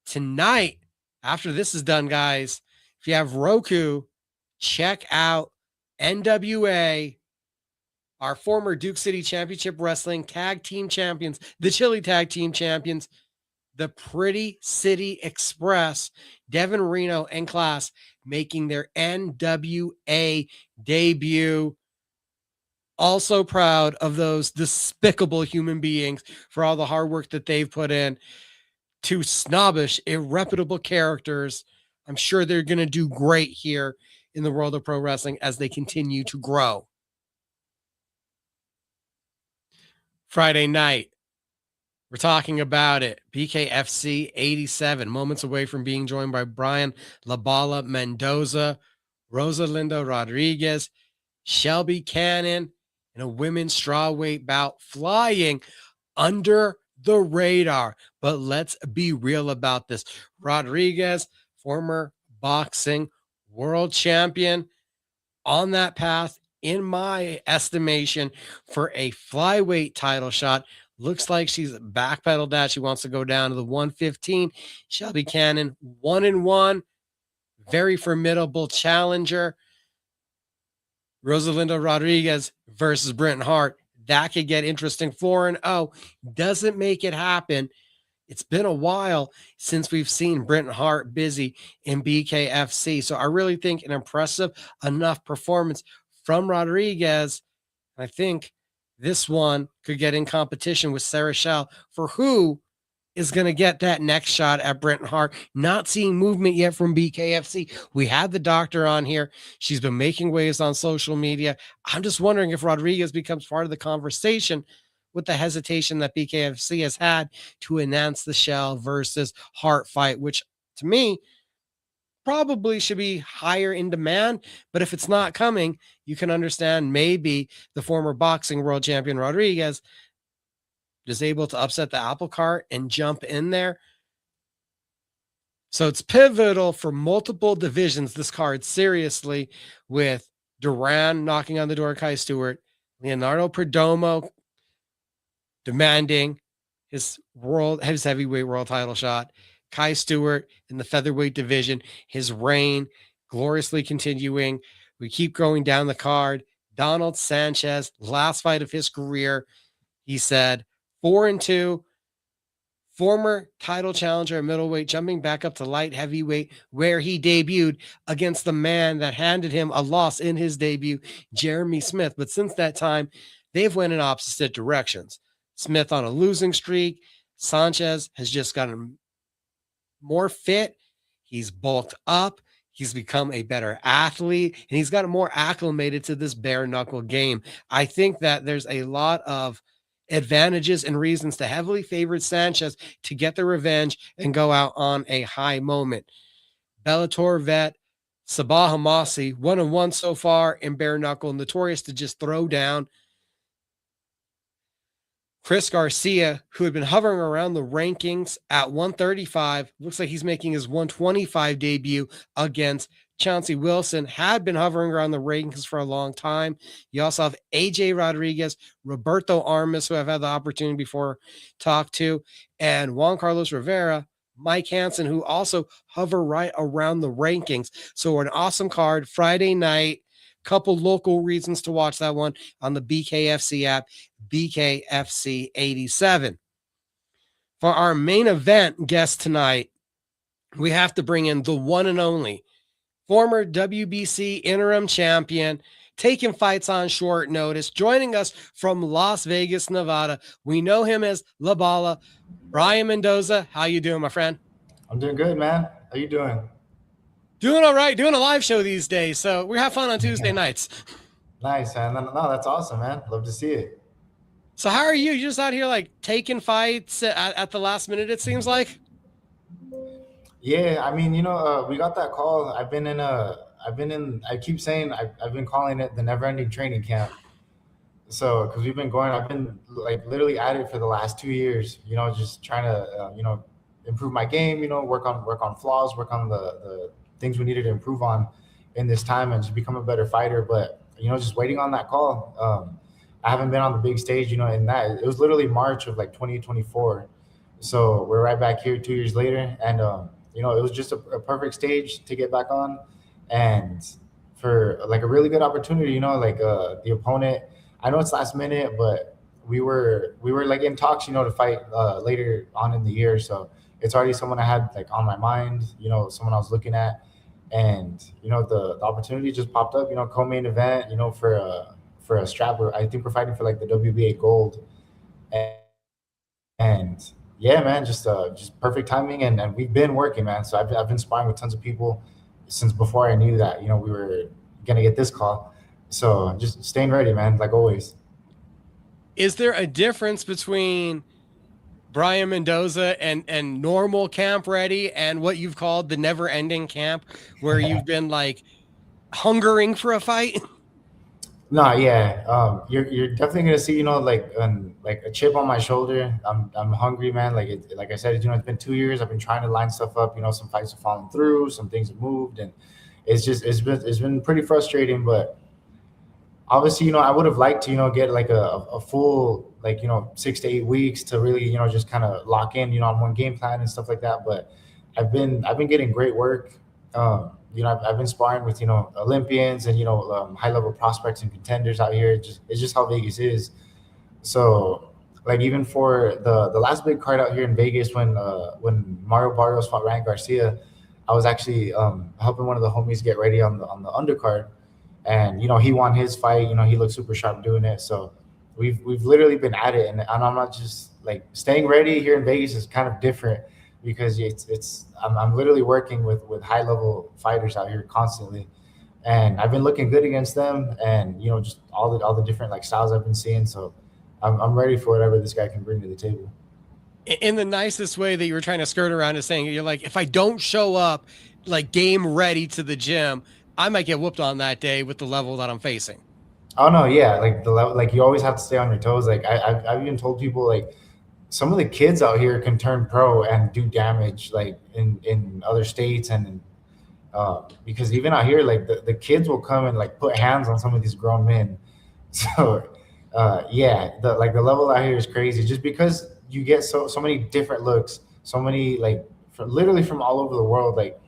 Tonight, after this is done, guys, if you have Roku, check out NWA, our former Duke City Championship Wrestling Tag Team Champions, the Chili Tag Team Champions, the Pretty City Express, Devin Reno and Class, making their NWA debut. Also proud of those despicable human beings for all the hard work that they've put in. Two snobbish, irreputable characters. I'm sure they're going to do great here in the world of pro wrestling as they continue to grow. Friday night, we're talking about it. BKFC 87, moments away from being joined by Brian Bala Mendoza, Rosalinda Rodriguez, Shelby Cannon in a women's strawweight bout, flying under the radar. But let's be real about this. Rodriguez, former boxing world champion, on that path, in my estimation, for a flyweight title shot. Looks like she's backpedaled that. She wants to go down to the 115. Shelby Cannon, 1-1. Very formidable challenger. Rosalinda Rodriguez versus Brenton Hart. That could get interesting. 4-0 doesn't make it happen. It's been a while since we've seen Brenton Hart busy in BKFC. So I really think an impressive enough performance from Rodriguez. I think this one could get in competition with Sarah Shell for who is going to get that next shot at Brenton Hart. Not seeing movement yet from BKFC. We had the doctor on here. She's been making waves on social media. I'm just wondering if Rodriguez becomes part of the conversation with the hesitation that BKFC has had to announce the Shell versus Hart fight, which to me probably should be higher in demand. But if it's not coming, you can understand maybe the former boxing world champion Rodriguez is able to upset the apple cart and jump in there. So it's pivotal for multiple divisions, this card, seriously, with Duran knocking on the door of Kai Stewart, Leonardo Perdomo demanding his heavyweight world title shot, Kai Stewart in the featherweight division, his reign gloriously continuing. We keep going down the card. Donald Sanchez, last fight of his career, he said, 4-2, former title challenger at middleweight, jumping back up to light heavyweight, where he debuted against the man that handed him a loss in his debut, Jeremy Smith. But since that time, they've went in opposite directions. Smith on a losing streak. Sanchez has just gotten more fit. He's bulked up. He's become a better athlete, and he's gotten more acclimated to this bare knuckle game. I think that there's a lot of advantages and reasons to heavily favored Sanchez to get the revenge and go out on a high moment. Bellator vet Sabah Hamasi, 1-1 so far in bare knuckle, notorious to just throw down. Chris Garcia, who had been hovering around the rankings at 135, looks like he's making his 125 debut against Chauncey Wilson, had been hovering around the rankings for a long time. You also have AJ Rodriguez, Roberto Armas, who I've had the opportunity before talk to, and Juan Carlos Rivera, Mike Hansen, who also hover right around the rankings. So an awesome card Friday night. Couple local reasons to watch that one on the BKFC app, BKFC 87. For our main event guest tonight, we have to bring in the one and only former WBC interim champion, taking fights on short notice, joining us from Las Vegas, Nevada. We know him as La Bala. Brian Mendoza, how you doing, my friend? I'm doing good, man. How you doing? Doing all right. Doing a live show these days, so we have fun on Tuesday nights. Nice, man. No, that's awesome, man. Love to see it. So how are you? You just out here like taking fights at the last minute, it seems like? Yeah, I mean, we got that call. I keep saying I've been calling it the never-ending training camp. So, because I've been like literally at it for the last 2 years, just trying to, improve my game, work on flaws, work on the things we needed to improve on in this time and just become a better fighter. But, just waiting on that call. I haven't been on the big stage, in that. It was literally March of like 2024. So we're right back here 2 years later. And, it was just a perfect stage to get back on. And for like a really good opportunity, the opponent, I know it's last minute, but we were like in talks, to fight later on in the year. So it's already someone I had like on my mind, someone I was looking at. And, the opportunity just popped up, co-main event, for for a strap. I think we're fighting for like the WBA gold, and yeah, man, just perfect timing, and we've been working, man. So I've been sparring with tons of people since before I knew that we were gonna get this call. So just staying ready, man, like always. Is there a difference between Brian Mendoza and normal camp ready and what you've called the never ending camp, where you've been like hungering for a fight? No, yeah, you're definitely gonna see, like a chip on my shoulder. I'm hungry, man. Like I said, it's been 2 years. I've been trying to line stuff up. Some fights have fallen through, some things have moved, and it's been pretty frustrating. But obviously, I would have liked to, get like a full, like, 6 to 8 weeks to really, just kind of lock in, on one game plan and stuff like that. But I've been getting great work. I've been sparring with, Olympians and, high level prospects and contenders out here. It's just how Vegas is. So like even for the last big card out here in Vegas when Mario Barrios fought Ryan Garcia, I was actually helping one of the homies get ready on the undercard. And he won his fight. He looked super sharp doing it. So we've literally been at it, and I'm not just like staying ready here in Vegas is kind of different because I'm literally working with high level fighters out here constantly, and I've been looking good against them, and just all the different like styles I've been seeing. So I'm ready for whatever this guy can bring to the table. In the nicest way that you were trying to skirt around is saying, you're like, if I don't show up like game ready to the gym, I might get whooped on that day with the level that I'm facing. Oh no, yeah, like the level, like you always have to stay on your toes. Like I've even told people like some of the kids out here can turn pro and do damage like in other states and because even out here like the kids will come and like put hands on some of these grown men. So yeah, the level out here is crazy just because you get so many different looks, so many like literally from all over the world. Like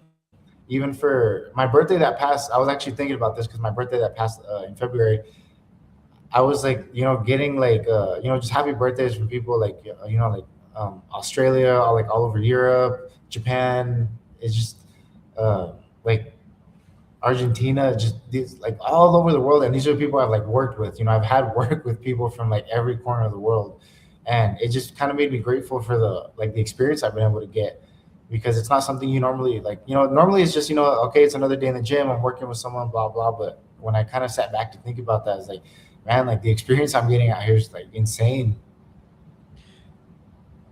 even for my birthday that passed, I was actually thinking about this because my birthday that passed in February, I was like, getting like, just happy birthdays from people like, Australia, all over Europe, Japan. It's just like Argentina, just these like all over the world. And these are people I've like worked with. I've had work with people from like every corner of the world, and it just kind of made me grateful for the experience I've been able to get. Because it's not something you normally like, normally it's just, okay, it's another day in the gym, I'm working with someone, blah, blah. But when I kind of sat back to think about that, it's like, man, like the experience I'm getting out here is like insane.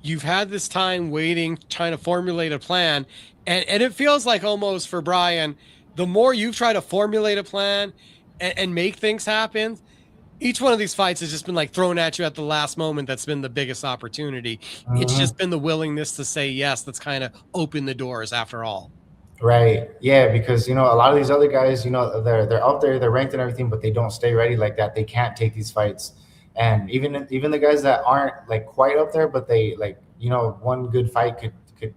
You've had this time waiting, trying to formulate a plan. And it feels like almost for Brian, the more you try to formulate a plan and make things happen, each one of these fights has just been like thrown at you at the last moment. That's been the biggest opportunity. It's just been the willingness to say yes that's kind of opened the doors after all. Right. Yeah, because a lot of these other guys, they're up there, they're ranked and everything, but they don't stay ready like that. They can't take these fights. And even the guys that aren't like quite up there, but they like, one good fight could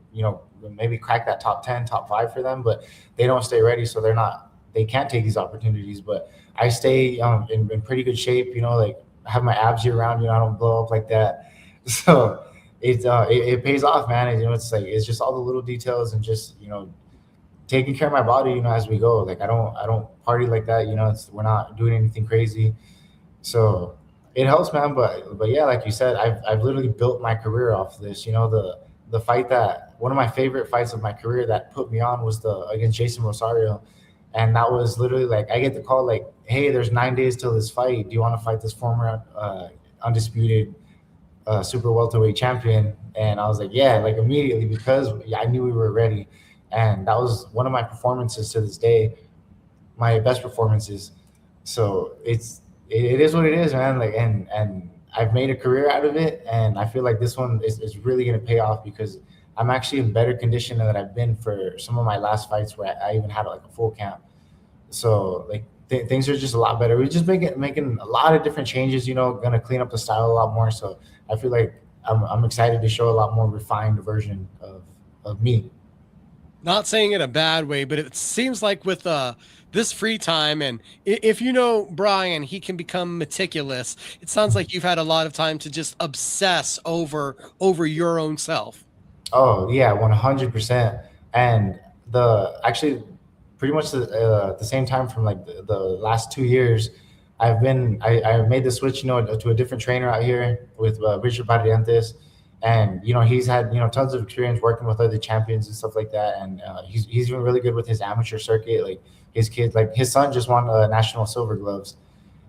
maybe crack that top 10, top 5 for them, but they don't stay ready, so they can't take these opportunities. But I stay in pretty good shape, like I have my abs year round, I don't blow up like that. So it pays off, man. And, it's like, it's just all the little details and just, taking care of my body, as we go. Like I don't party like that, we're not doing anything crazy. So it helps, man. But yeah, like you said, I've literally built my career off this, the fight that one of my favorite fights of my career that put me on was against Jason Rosario. And that was literally like, I get the call like, hey, there's 9 days till this fight. Do you want to fight this former undisputed super welterweight champion? And I was like, yeah, like immediately, because I knew we were ready. And that was one of my performances to this day, my best performances. So it is what it is, man. Like, and I've made a career out of it. And I feel like this one is really going to pay off because I'm actually in better condition than I've been for some of my last fights where I even had like a full camp. So like things are just a lot better. We're just making a lot of different changes, going to clean up the style a lot more. So I feel like I'm excited to show a lot more refined version of me. Not saying it a bad way, but it seems like with this free time, and if Brian, he can become meticulous. It sounds like you've had a lot of time to just obsess over your own self. Oh yeah, 100%. And actually pretty much the same time from like the last 2 years, I made the switch, to a different trainer out here with Richard Barrientos, and he's had tons of experience working with other champions and stuff like that, and he's been really good with his amateur circuit. Like his kids, like his son just won national silver gloves,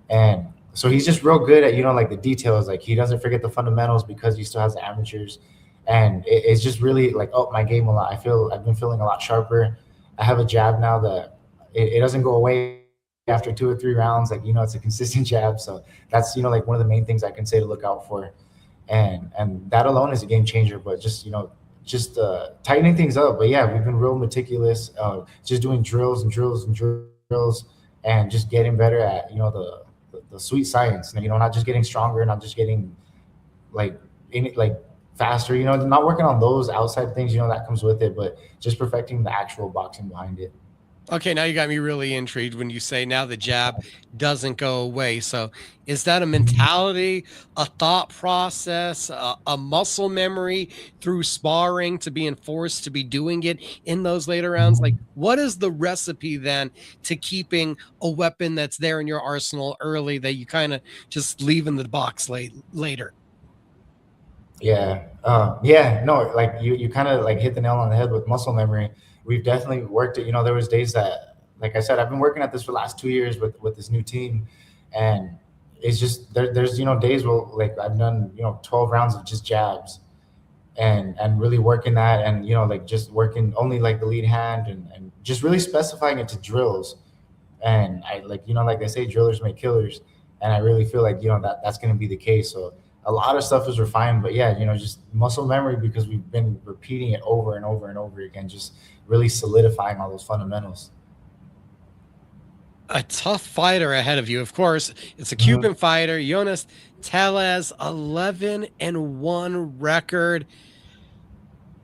and so he's just real good at like the details. Like he doesn't forget the fundamentals because he still has the amateurs, and it's just really like upped my game a lot. I've been feeling a lot sharper. I have a jab now that it doesn't go away after 2 or 3 rounds. Like it's a consistent jab, so that's like one of the main things I can say to look out for, and that alone is a game changer. But just tightening things up. But yeah, we've been real meticulous, just doing drills and drills and drills, and just getting better at the sweet science. And not just getting stronger, not just getting like faster. Not working on those outside things. That comes with it, but just perfecting the actual boxing behind it. Okay, now you got me really intrigued when you say now the jab doesn't go away. So is that a mentality, a thought process, a muscle memory through sparring to being forced to be doing it in those later rounds? Like, what is the recipe then to keeping a weapon that's there in your arsenal early that you kind of just leave in the box later? Yeah. No, like you kind of like hit the nail on the head with muscle memory. We've definitely worked it. There was days that, like I said, I've been working at this for the last 2 years with this new team, and it's just there's days where like I've done 12 rounds of just jabs, and really working that, and like just working only like the lead hand, and just really specifying it to drills. And I like they say, drillers make killers, and I really feel like that's going to be the case. So a lot of stuff is refined, but yeah, just muscle memory, because we've been repeating it over and over and over again, just really solidifying all those fundamentals. A tough fighter ahead of you, of course. It's a Cuban fighter, Jonas Tellez, 11-1 record.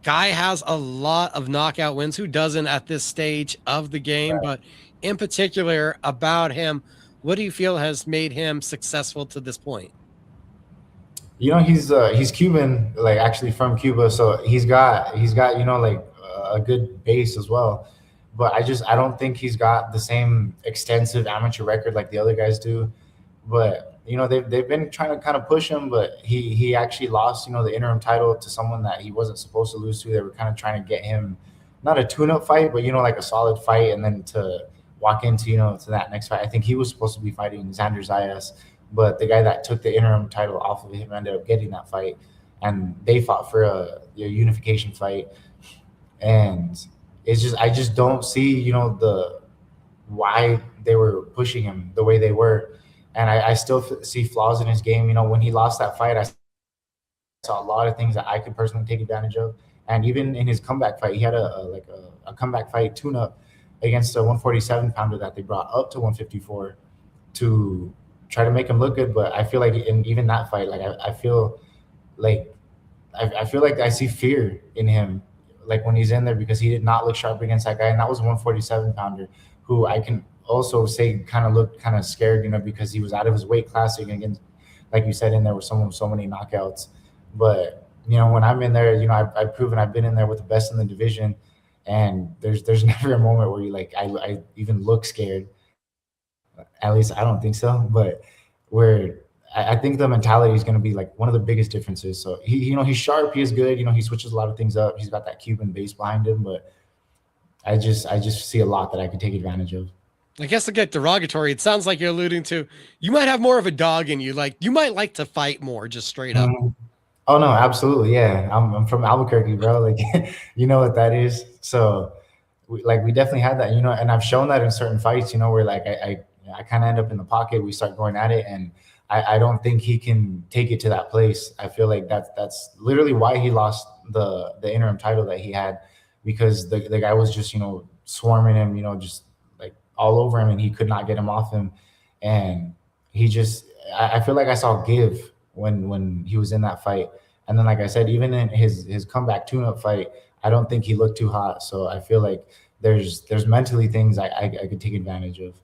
Guy has a lot of knockout wins. Who doesn't at this stage of the game? Right. But in particular about him, what do you feel has made him successful to this point? He's Cuban, like actually from Cuba, so he's got like a good base as well. But I don't think he's got the same extensive amateur record like the other guys do. But they've been trying to kind of push him, but he actually lost the interim title to someone that he wasn't supposed to lose to. They were kind of trying to get him not a tune-up fight, but like a solid fight, and then to walk into to that next fight. I think he was supposed to be fighting Xander Zayas, but the guy that took the interim title off of him ended up getting that fight, and they fought for a unification fight. And it's just I just don't see the why they were pushing him the way they were, and I still see flaws in his game. When he lost that fight, I saw a lot of things that I could personally take advantage of. And even in his comeback fight, he had a comeback fight tune-up against a 147 pounder that they brought up to 154 to try to make him look good. But I feel like in even that fight, like I feel like I see fear in him, like when he's in there, because he did not look sharp against that guy, and that was a 147 pounder who I can also say kind of looked kind of scared, because he was out of his weight class against, like you said, in there with someone with so many knockouts. But when I'm in there, I've proven I've been in there with the best in the division, and there's never a moment where you like I even look scared. At least I don't think so. But where I think the mentality is going to be like one of the biggest differences. So he's sharp, he is good, he switches a lot of things up. He's got that Cuban base behind him, but I just see a lot that I can take advantage of. I guess to get derogatory, it sounds like you're alluding to you might have more of a dog in you. Like you might like to fight more, just straight up. Oh no, absolutely, yeah. I'm from Albuquerque, bro. Like you know what that is. So we definitely had that, and I've shown that in certain fights, where like I kind of end up in the pocket. We start going at it, and I don't think he can take it to that place. I feel like that's literally why he lost the interim title that he had, because the guy was just swarming him, just like all over him, and he could not get him off him. And he just I feel like I saw give when he was in that fight. And then like I said, even in his comeback tune-up fight, I don't think he looked too hot. So I feel like there's mentally things I could take advantage of.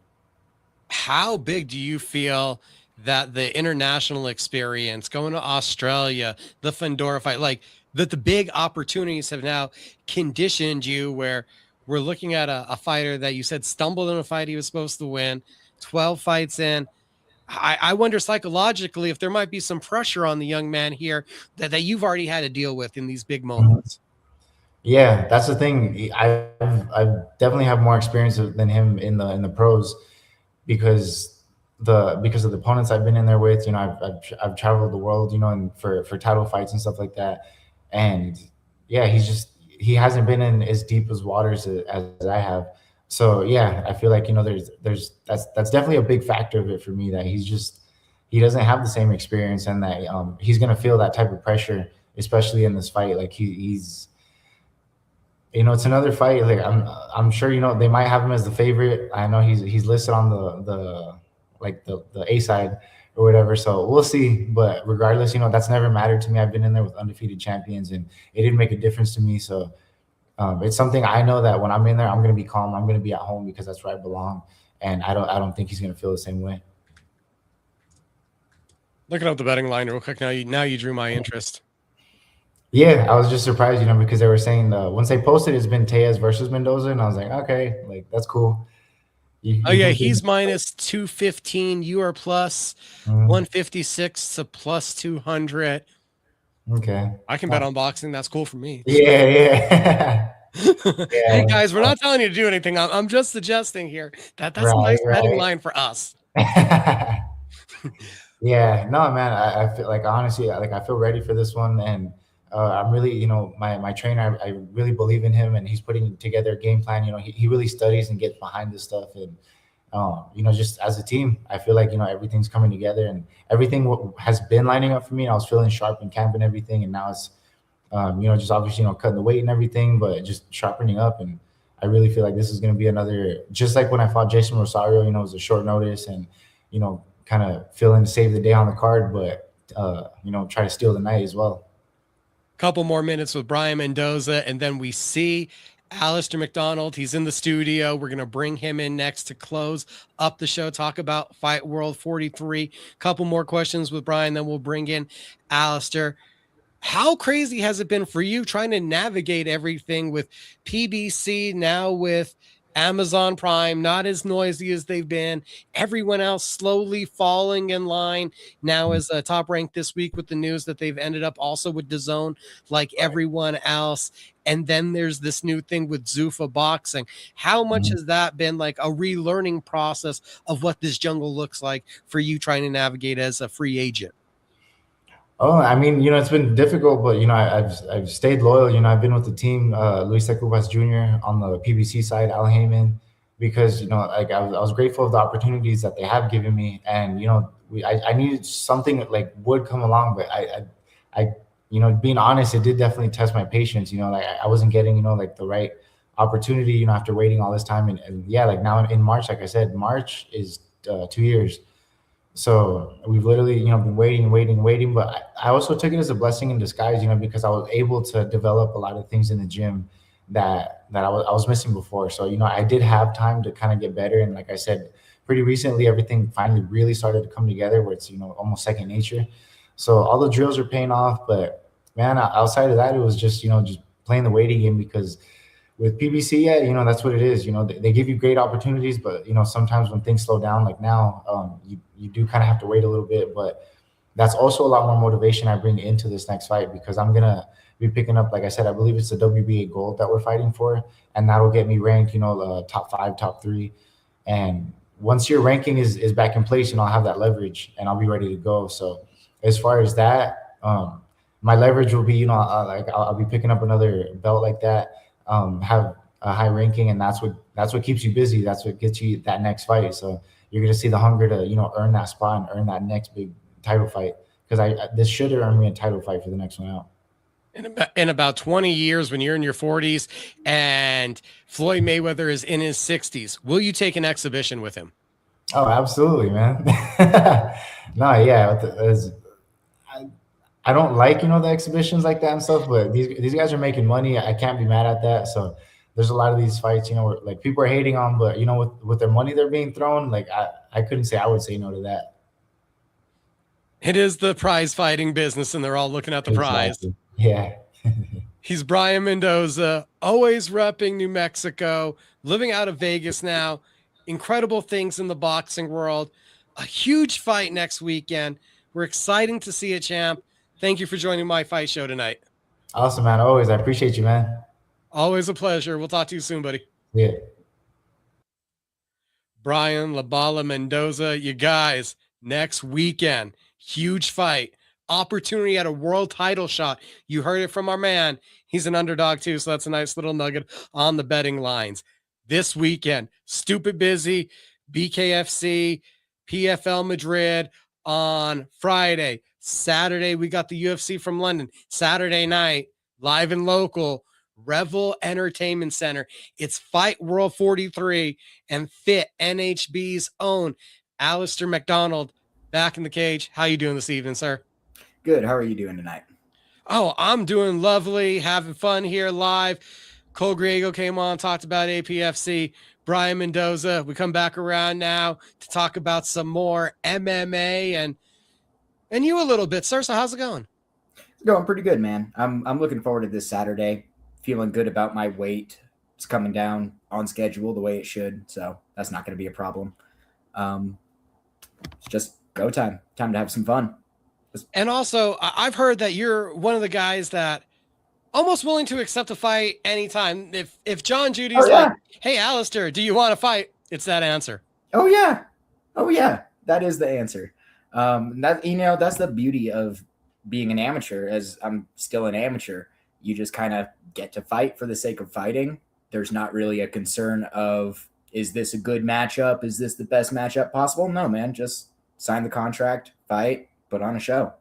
How big do you feel that the international experience, going to Australia, the Fundora fight, like that the big opportunities have now conditioned you, where we're looking at a fighter that you said stumbled in a fight he was supposed to win, 12 fights in, I wonder psychologically if there might be some pressure on the young man here that you've already had to deal with in these big moments. Yeah, that's the thing. I definitely have more experience than him in the pros because because of the opponents I've been in there with. You know, I've traveled the world, you know, and for title fights and stuff like that. And yeah, he hasn't been in as deep as waters as I have. So yeah, I feel like, you know, that's definitely a big factor of it for me, that he doesn't have the same experience, and that he's gonna feel that type of pressure, especially in this fight. Like he's, you know, it's another fight. Like I'm sure, you know, they might have him as the favorite. I know he's listed on the A side or whatever. So we'll see. But regardless, you know, that's never mattered to me. I've been in there with undefeated champions, and it didn't make a difference to me. So it's something I know that when I'm in there, I'm gonna be calm. I'm gonna be at home because that's where I belong. And I don't think he's gonna feel the same way. Looking up the betting line real quick. Now you drew my interest. Yeah, I was just surprised, you know, because they were saying once they posted, it's been Tejas versus Mendoza, and I was like, okay, like that's cool. Oh yeah, he's minus 215. You are plus 156 to plus 200. Okay, I can bet on boxing. That's cool for me. Yeah. Hey guys, we're not telling you to do anything. I'm just suggesting here that's a nice betting line for us. Yeah, no, man, I feel like, honestly, like I feel ready for this one, and I'm really, you know, my trainer, I really believe in him, and he's putting together a game plan. You know, he really studies and gets behind this stuff, and you know, just as a team, I feel like, you know, everything's coming together, and everything has been lining up for me. I was feeling sharp in camp and everything, and now it's you know, just obviously, you know, cutting the weight and everything, but just sharpening up. And I really feel like this is going to be another, just like when I fought Jason Rosario, you know, it was a short notice, and, you know, kind of feeling to save the day on the card, but, you know, try to steal the night as well. Couple more minutes with Brian Mendoza, and then we see Allister MacDonald. He's in the studio. We're going to bring him in next to close up the show, talk about Fight World 43. Couple more questions with Brian, then we'll bring in Allister. How crazy has it been for you trying to navigate everything with PBC, now with Amazon Prime, not as noisy as they've been, everyone else slowly falling in line now as a top ranked this week with the news that they've ended up also with DAZN like everyone else. And then there's this new thing with Zuffa Boxing. How much has that been like a relearning process of what this jungle looks like for you trying to navigate as a free agent? Oh, I mean, you know, it's been difficult, but, you know, I've stayed loyal. You know, I've been with the team, Luis Ecubas Jr. on the PBC side, Al Heyman, because, you know, like I was grateful of the opportunities that they have given me. And, you know, I needed something that like would come along, but I, you know, being honest, it did definitely test my patience. You know, like I wasn't getting, you know, like the right opportunity, you know, after waiting all this time. And yeah, like now in March, like I said, March is 2 years. So we've literally, you know, been waiting. But I also took it as a blessing in disguise, you know, because I was able to develop a lot of things in the gym that I was missing before. So, you know, I did have time to kind of get better. And like I said, pretty recently, everything finally really started to come together where it's, you know, almost second nature. So all the drills are paying off. But man, outside of that, it was just, you know, just playing the waiting game, because with PBC, yeah, you know, that's what it is. You know, they give you great opportunities, but, you know, sometimes when things slow down, like now, you do kind of have to wait a little bit. But that's also a lot more motivation I bring into this next fight, because I'm going to be picking up, like I said, I believe it's the WBA gold that we're fighting for. And that'll get me ranked, you know, top 5, top 3. And once your ranking is back in place, you know, I'll have that leverage and I'll be ready to go. So as far as that, my leverage will be, you know, I'll be picking up another belt like that. Have a high ranking, and that's what keeps you busy. That's what gets you that next fight. So you're going to see the hunger to, you know, earn that spot and earn that next big title fight, because this should earn me a title fight for the next one out. In about 20 years, when you're in your 40s and Floyd Mayweather is in his 60s, will you take an exhibition with him? Oh, absolutely, man. No, yeah. I don't like, you know, the exhibitions like that and stuff, but these guys are making money. I can't be mad at that. So there's a lot of these fights, you know, where, like, people are hating on, but, you know, with their money they're being thrown, like I couldn't say I would say no to that. It is the prize fighting business, and they're all looking at the prize. Yeah. He's Brian Mendoza, always repping New Mexico, living out of Vegas now. Incredible things in the boxing world. a huge fight next weekend. We're excited to see it, champ. Thank you for joining my fight show tonight. Awesome, man. Always. I appreciate you, man. Always a pleasure. We'll talk to you soon, buddy. Yeah. Brian, Bala, Mendoza, you guys, next weekend, huge fight. Opportunity at a world title shot. You heard it from our man. He's an underdog too, so that's a nice little nugget on the betting lines. This weekend, stupid busy, BKFC, PFL Madrid on Friday. Saturday, we got the UFC from London. Saturday night, live and local, Revel Entertainment Center. It's Fight World 43 and Fit NHB's own Allister MacDonald back in the cage. How you doing this evening, sir? Good. How are you doing tonight? Oh, I'm doing lovely, having fun here live. Cole Griego came on, talked about APFC. Brian Mendoza, we come back around now to talk about some more MMA and you a little bit, sir. So how's it going? It's going pretty good, man. I'm looking forward to this Saturday. Feeling good about my weight. It's coming down on schedule the way it should, so that's not going to be a problem. It's just go time. Time to have some fun. And also, I've heard that you're one of the guys that almost willing to accept a fight anytime. If John Judy's like, hey, Allister, do you want to fight? It's that answer. Oh, yeah. That is the answer. That's the beauty of being an amateur, as I'm still an amateur. You just kind of get to fight for the sake of fighting. There's not really a concern of, is this a good matchup? Is this the best matchup possible? No, man, just sign the contract, fight, put on a show.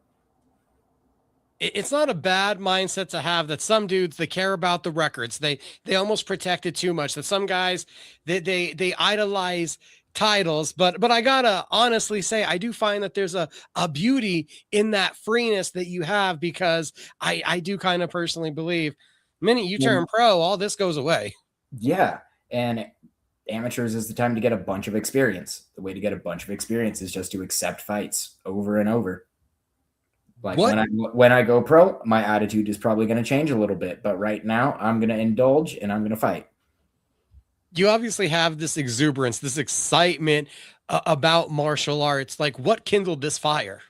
It's not a bad mindset to have that some dudes, they care about the records. They almost protect it too much. That some guys, they idolize titles, but I gotta honestly say, I do find that there's a beauty in that freeness that you have, because I do kind of personally believe the minute you turn pro, all this goes away. Yeah. And amateurs is the time to get a bunch of experience. The way to get a bunch of experience is just to accept fights over and over. Like when I go pro, my attitude is probably going to change a little bit, but right now I'm going to indulge and I'm going to fight. You obviously have this exuberance, this excitement about martial arts. Like, what kindled this fire?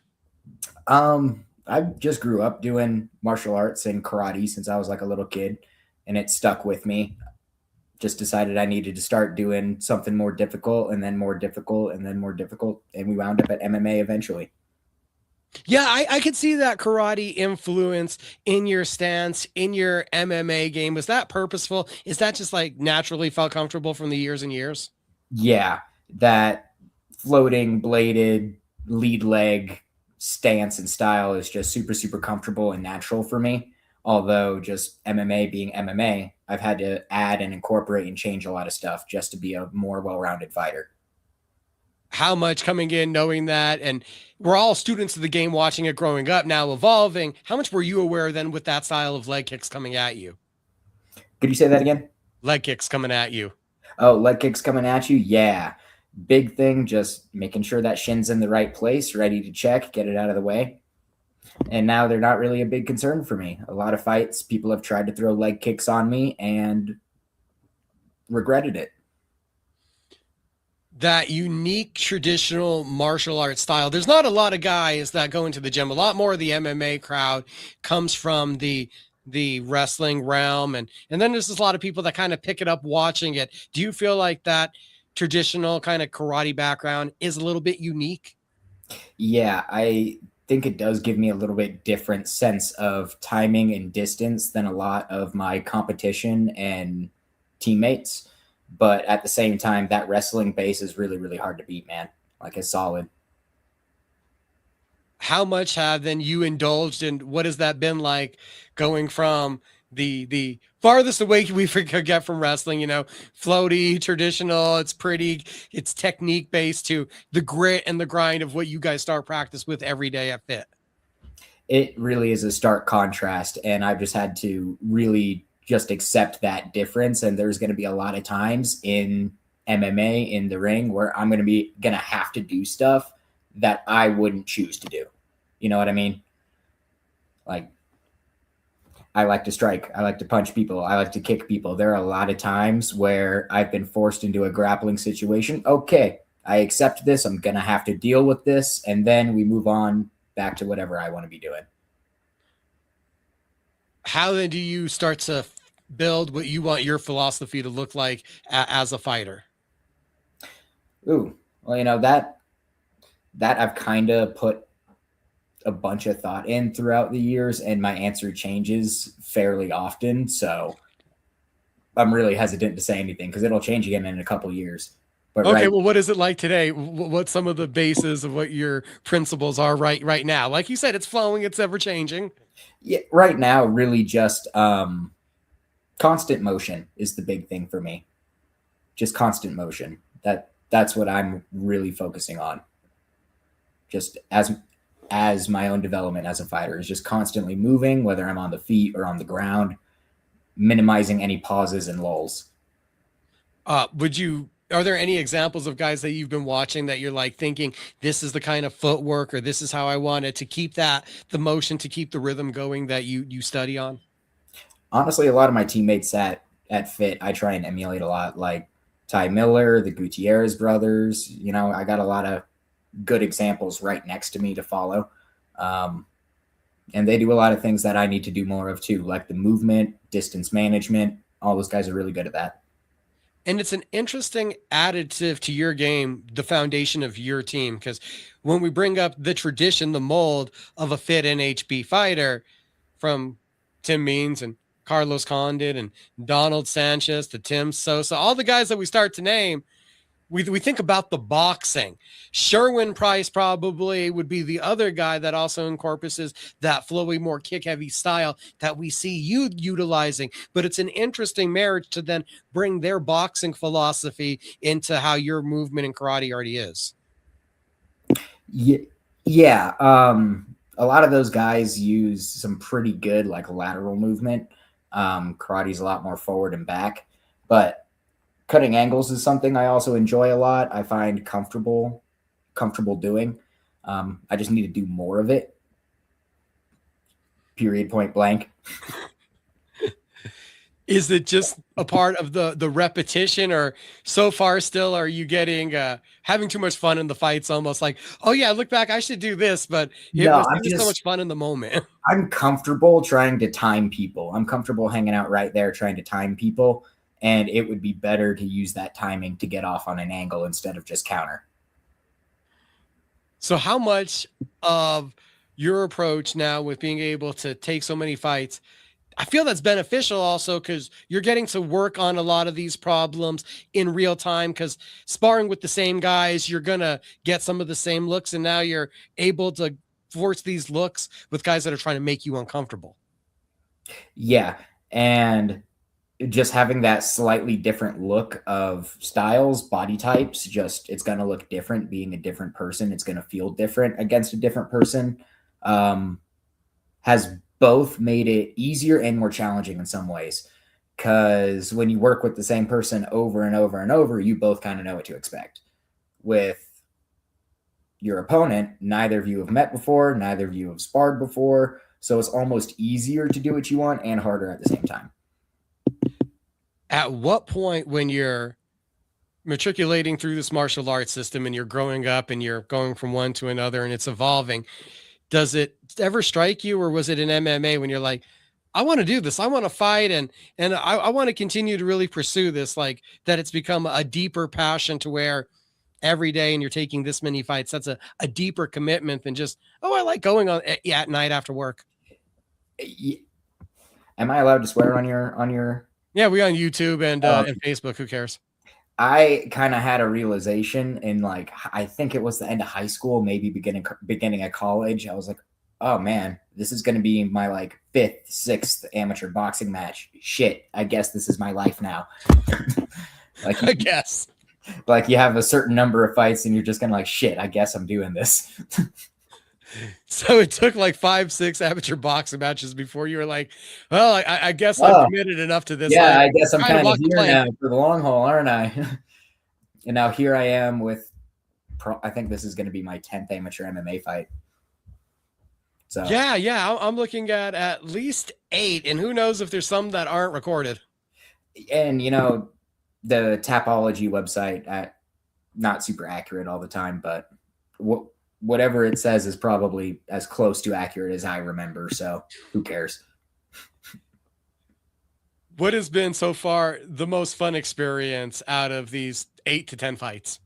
I just grew up doing martial arts and karate since I was like a little kid, and it stuck with me. Just decided I needed to start doing something more difficult, and then more difficult, and then more difficult. And we wound up at MMA eventually. Yeah, I could see that karate influence in your stance, in your MMA game. Was that purposeful? Is that just like naturally felt comfortable from the years and years? Yeah, that floating bladed lead leg stance and style is just super, super comfortable and natural for me. Although just MMA being MMA, I've had to add and incorporate and change a lot of stuff just to be a more well-rounded fighter. How much coming in, knowing that, and we're all students of the game, watching it growing up, now evolving. How much were you aware then with that style of leg kicks coming at you? Could you say that again? Leg kicks coming at you. Oh, leg kicks coming at you? Yeah. Big thing, just making sure that shin's in the right place, ready to check, get it out of the way. And now they're not really a big concern for me. A lot of fights, people have tried to throw leg kicks on me and regretted it. That unique traditional martial arts style. There's not a lot of guys that go into the gym. A lot more of the MMA crowd comes from the wrestling realm. And then there's just a lot of people that kind of pick it up watching it. Do you feel like that traditional kind of karate background is a little bit unique? Yeah, I think it does give me a little bit different sense of timing and distance than a lot of my competition and teammates. But at the same time, that wrestling base is really, really hard to beat, man. Like, it's solid. How much have then you indulged in? What has that been like, going from the farthest away we could get from wrestling, floaty, traditional, it's pretty, it's technique based, to the grit and the grind of what you guys start practice with every day at Fit? It really is a stark contrast. And I've just had to really just accept that difference. And there's going to be a lot of times in MMA in the ring where I'm going to have to do stuff that I wouldn't choose to do. You know what I mean? Like, I like to strike. I like to punch people. I like to kick people. There are a lot of times where I've been forced into a grappling situation. Okay, I accept this. I'm going to have to deal with this. And then we move on back to whatever I want to be doing. How then do you start to build what you want your philosophy to look like as a fighter? Ooh, well, you know, that I've kind of put a bunch of thought in throughout the years, and my answer changes fairly often. So I'm really hesitant to say anything because it'll change again in a couple years. But okay, well, what is it like today? What's some of the bases of what your principles are right now? Like you said, it's flowing, it's ever changing. Yeah, right now, really just constant motion is the big thing for me. Just constant motion. That's what I'm really focusing on. Just as my own development as a fighter is just constantly moving, whether I'm on the feet or on the ground, minimizing any pauses and lulls. Are there any examples of guys that you've been watching that you're like thinking this is the kind of footwork or this is how I want it to keep the motion, to keep the rhythm going that you study on? Honestly, a lot of my teammates at Fit, I try and emulate a lot, like Ty Miller, the Gutierrez brothers. You know, I got a lot of good examples right next to me to follow. And they do a lot of things that I need to do more of too, like the movement, distance management. All those guys are really good at that. And it's an interesting additive to your game, the foundation of your team, because when we bring up the tradition, the mold of a Fit NHB fighter, from Tim Means and Carlos Condit and Donald Sanchez to Tim Sosa, all the guys that we start to name, we think about the boxing. Sherwin Price probably would be the other guy that also encompasses that flowy, more kick-heavy style that we see you utilizing. But it's an interesting marriage to then bring their boxing philosophy into how your movement in karate already is. Yeah. A lot of those guys use some pretty good like lateral movement. Karate's a lot more forward and back, but cutting angles is something I also enjoy a lot. I find comfortable doing. I just need to do more of it. Period, point blank. Is it just a part of the repetition, or so far still are you getting having too much fun in the fights, almost like, oh yeah, look back, I should do this, but it was so much fun in the moment. I'm comfortable trying to time people. I'm comfortable hanging out right there trying to time people. And it would be better to use that timing to get off on an angle instead of just counter. So how much of your approach now with being able to take so many fights, I feel that's beneficial also because you're getting to work on a lot of these problems in real time, because sparring with the same guys, you're going to get some of the same looks. And now you're able to force these looks with guys that are trying to make you uncomfortable. Yeah. And just having that slightly different look of styles, body types, it's going to look different being a different person. It's going to feel different against a different person. Has both made it easier and more challenging in some ways. Because when you work with the same person over and over and over, you both kind of know what to expect. With your opponent, neither of you have met before, neither of you have sparred before. So it's almost easier to do what you want and harder at the same time. At what point, when you're matriculating through this martial arts system and you're growing up and you're going from one to another and it's evolving, does it ever strike you, or was it in MMA when you're like, I want to do this, I want to fight, and I want to continue to really pursue this, like that it's become a deeper passion to where every day and you're taking this many fights, that's a deeper commitment than just, oh, I like going on at night after work? Am I allowed to swear on your Yeah, we on YouTube and Facebook. Who cares? I kind of had a realization in like, I think it was the end of high school, maybe beginning of college. I was like, oh man, this is going to be my like 5th, 6th amateur boxing match. Shit, I guess this is my life now. Like, I guess. Like you have a certain number of fights and you're just going to like, shit, I guess I'm doing this. So it took like 5, 6 amateur boxing matches before you were like, well, I guess I'm committed enough to this. Yeah, I guess I'm kind of here now for the long haul, aren't I? And now here I am with, I think this is going to be my 10th amateur MMA fight. So yeah, I'm looking at least 8, and who knows if there's some that aren't recorded. And you know, the Tapology website not super accurate all the time, but whatever it says is probably as close to accurate as I remember. So who cares? What has been so far the most fun experience out of these 8 to 10 fights?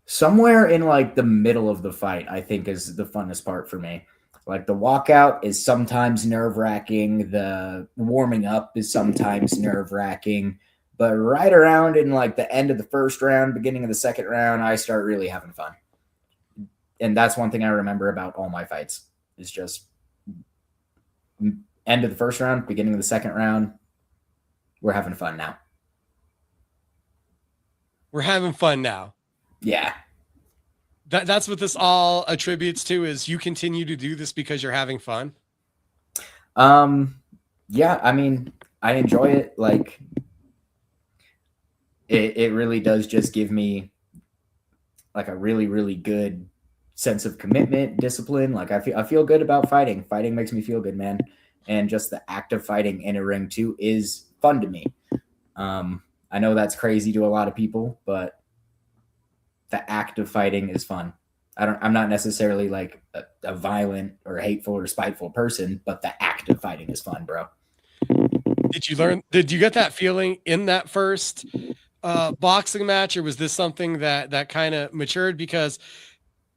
Somewhere in like the middle of the fight, I think is the funnest part for me. Like the walkout is sometimes nerve-wracking. The warming up is sometimes nerve-wracking. But right around in like the end of the first round, beginning of the second round, I start really having fun. And that's one thing I remember about all my fights is just end of the first round, beginning of the second round. We're having fun now. We're having fun now. Yeah. That's what this all attributes to, is you continue to do this because you're having fun. Yeah, I mean, I enjoy it. Like it really does just give me like a really, really good sense of commitment, discipline. Like I feel good about fighting. Fighting makes me feel good, man. And just the act of fighting in a ring too is fun to me. I know that's crazy to a lot of people, but the act of fighting is fun. I'm not necessarily like a violent or hateful or spiteful person, but the act of fighting is fun, bro. Did you get that feeling in that first boxing match, or was this something that kind of matured? Because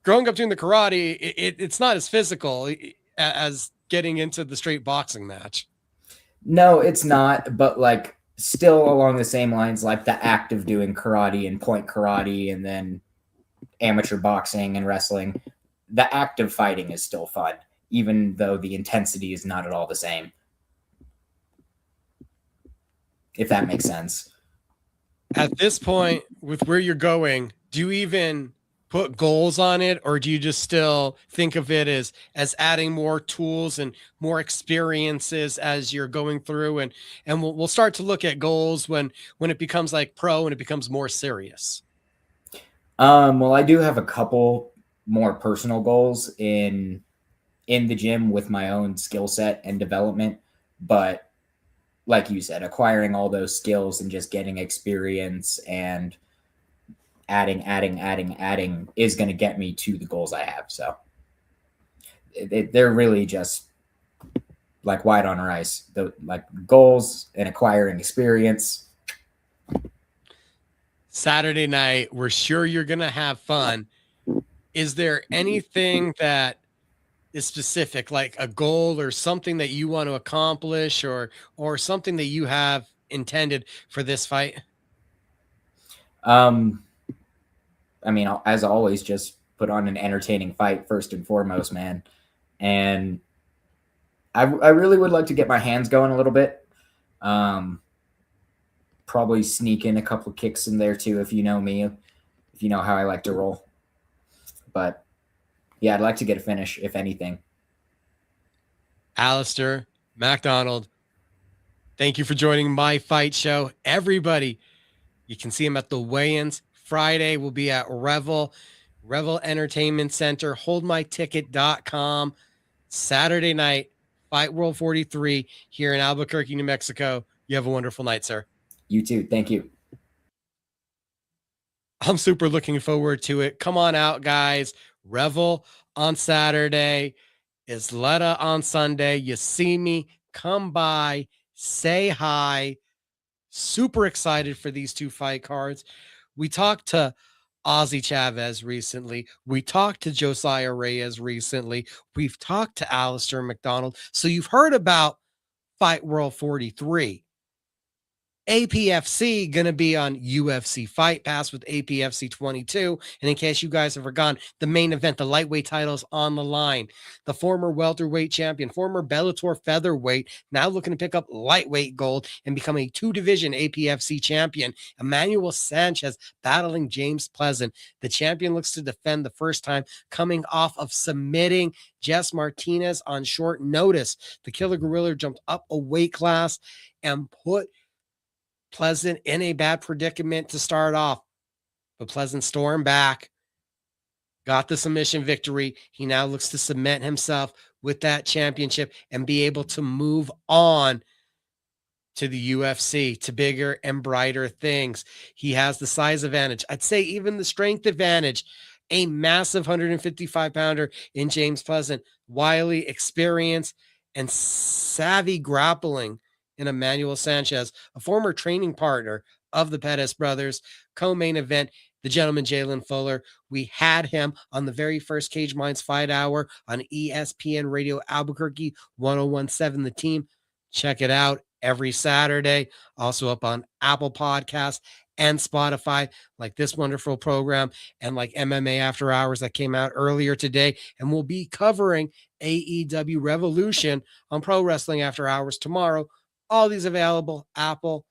growing up doing the karate, it's not as physical as getting into the straight boxing match. No, it's not, but like still along the same lines, like the act of doing karate and point karate and then amateur boxing and wrestling, the act of fighting is still fun, even though the intensity is not at all the same. If that makes sense. At this point, with where you're going, do you even put goals on it, or do you just still think of it as adding more tools and more experiences as you're going through, and we'll start to look at goals when it becomes like pro and it becomes more serious? Well, I do have a couple more personal goals in the gym with my own skill set and development, but like you said, acquiring all those skills and just getting experience and adding is going to get me to the goals I have. So they're really just like white on rice, like goals and acquiring experience. Saturday night, we're sure you're going to have fun. Is there anything that is specific, like a goal or something that you want to accomplish, or something that you have intended for this fight? I mean, as always, just put on an entertaining fight first and foremost, man. And I really would like to get my hands going a little bit. Probably sneak in a couple of kicks in there too, if you know me, if you know how I like to roll. But yeah, I'd like to get a finish, if anything. Allister MacDonald, thank you for joining my fight show. Everybody, you can see him at the weigh-ins. Friday will be at Revel Entertainment Center, holdmyticket.com. Saturday night, Fight World 43 here in Albuquerque, New Mexico. You have a wonderful night, sir. You too. Thank you. I'm super looking forward to it. Come on out, guys. Revel on Saturday, Isleta on Sunday. You see me, come by, say hi. Super excited for these two fight cards. We talked to Ozzy Chavez recently. We talked to Josiah Reyes recently. We've talked to Allister MacDonald. So you've heard about Fight World 43. APFC going to be on UFC Fight Pass with APFC 22. And in case you guys have forgotten, the main event, the lightweight titles on the line. The former welterweight champion, former Bellator featherweight, now looking to pick up lightweight gold and become a 2-division APFC champion. Emmanuel Sanchez battling James Pleasant. The champion looks to defend the first time, coming off of submitting Jess Martinez on short notice. The Killer Gorilla jumped up a weight class and put Pleasant in a bad predicament to start off, but Pleasant stormed back, got the submission victory. He now looks to cement himself with that championship and be able to move on to the UFC, to bigger and brighter things. He has the size advantage. I'd say even the strength advantage. A massive 155-pounder in James Pleasant, wily experience, and savvy grappling in Emmanuel Sanchez, a former training partner of the Pettis brothers. Co-main event, the gentleman Jalen Fuller. We had him on the very first Cage Minds Fight Hour on ESPN Radio Albuquerque 1017 The Team. Check it out every Saturday. Also up on Apple Podcasts and Spotify, like this wonderful program and like MMA After Hours that came out earlier today. And we'll be covering AEW Revolution on Pro Wrestling After Hours tomorrow. All these available, Apple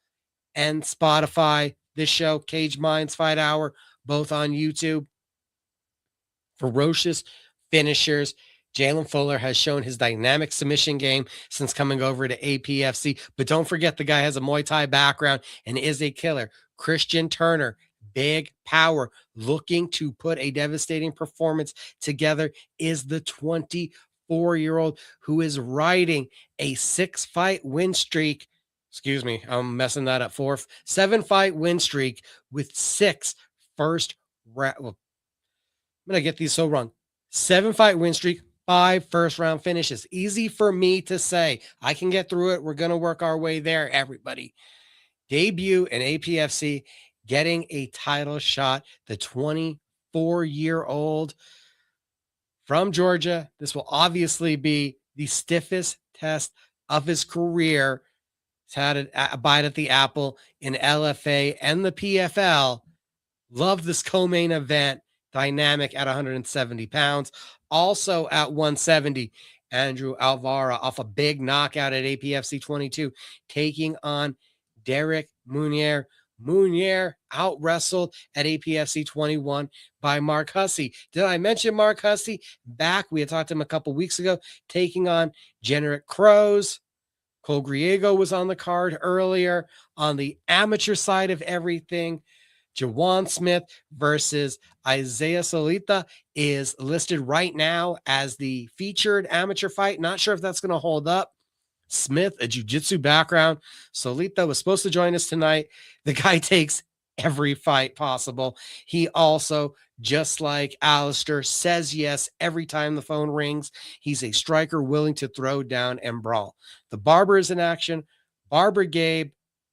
and Spotify. This show, Cage Minds Fight Hour, both on YouTube. Ferocious finishers. Jalen Fuller has shown his dynamic submission game since coming over to APFC. But don't forget, the guy has a Muay Thai background and is a killer. Christian Turner, big power, looking to put a devastating performance together, is the 24-year-old who is riding a 6-fight win streak. Excuse me, I'm messing that up. 7-fight win streak with 6 first round. Well, I'm going to get these so wrong. 7-fight win streak, 5 first-round finishes. Easy for me to say. I can get through it. We're going to work our way there, everybody. Debut in APFC, getting a title shot. The 24-year-old from Georgia. This will obviously be the stiffest test of his career. He's had a bite at the apple in LFA and the PFL. Love this co-main event dynamic at 170 pounds. Also at 170, Andrew Alvara off a big knockout at APFC 22, taking on Derek Munier. Munier out-wrestled at APFC 21 by Mark Hussey. Did I mention Mark Hussey? Back, we had talked to him a couple weeks ago, taking on Generic Crows. Cole Griego was on the card earlier. On the amateur side of everything, Jawan Smith versus Isaiah Solaita is listed right now as the featured amateur fight. Not sure if that's going to hold up. Smith, a jiu-jitsu background. Solaita was supposed to join us tonight. The guy takes every fight possible. He also, just like Allister, says yes every time the phone rings. He's a striker willing to throw down and brawl. The Barber is in action. Barber Gabe,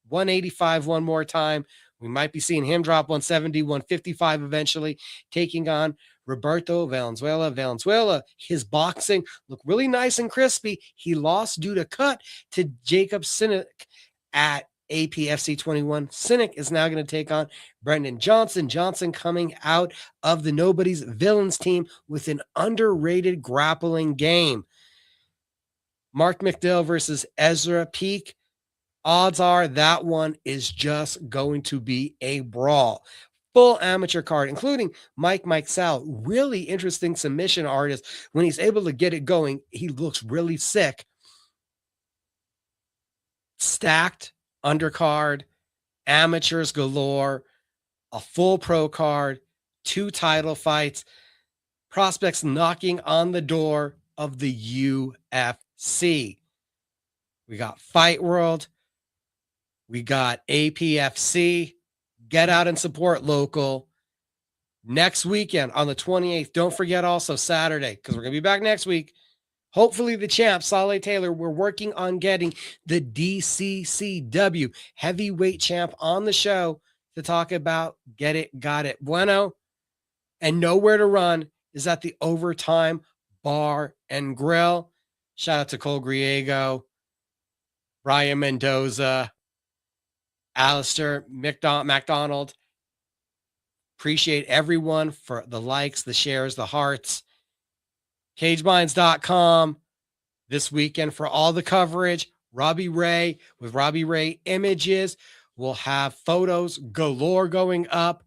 185 one more time. We might be seeing him drop 170, 155 eventually, taking on Roberto Valenzuela. Valenzuela, his boxing looked really nice and crispy. He lost due to cut to Jacob Sinek at APFC 21. Sinek is now going to take on Brendan Johnson. Johnson coming out of the Nobody's Villains team with an underrated grappling game. Mark McDill versus Ezra Peak. Odds are that one is just going to be a brawl. Full amateur card, including Mike Sal, really interesting submission artist. When he's able to get it going, he looks really sick. Stacked undercard, amateurs galore, a full pro card, 2 title fights, prospects knocking on the door of the UFC. We got Fight World. We got APFC. Get out and support local. Next weekend on the 28th. Don't forget also Saturday, because we're going to be back next week. Hopefully the champ, Saleh Taylor, we're working on getting the DCCW heavyweight champ on the show to talk about Get It, Got It. Bueno. And Nowhere to Run is at the Overtime Bar and Grill. Shout out to Cole Griego, Ryan Mendoza, Allister MacDonald. Appreciate everyone for the likes, the shares, the hearts. CageMinds.com this weekend for all the coverage. Robbie Ray with Robbie Ray Images. We'll have photos galore going up.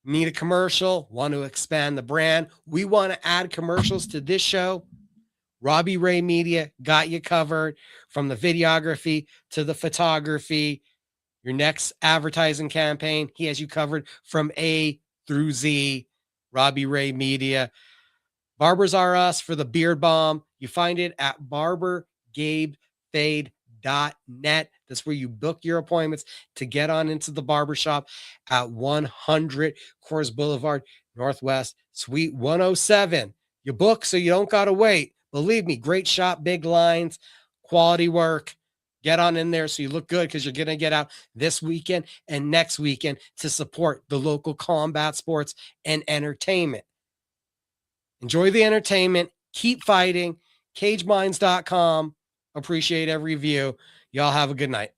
Need a commercial? Want to expand the brand? We want to add commercials to this show. Robbie Ray Media got you covered, from the videography to the photography. Your next advertising campaign, he has you covered from A through Z. Robbie Ray Media. Barbers Are Us for the beard balm. You find it at barbergabefade.net. That's where you book your appointments to get on into the barbershop at 100 Coors Boulevard, Northwest, Suite 107. You book so you don't got to wait. Believe me, great shop, big lines, quality work. Get on in there so you look good because you're going to get out this weekend and next weekend to support the local combat sports and entertainment. Enjoy the entertainment. Keep fighting. CageMinds.com. Appreciate every view. Y'all have a good night.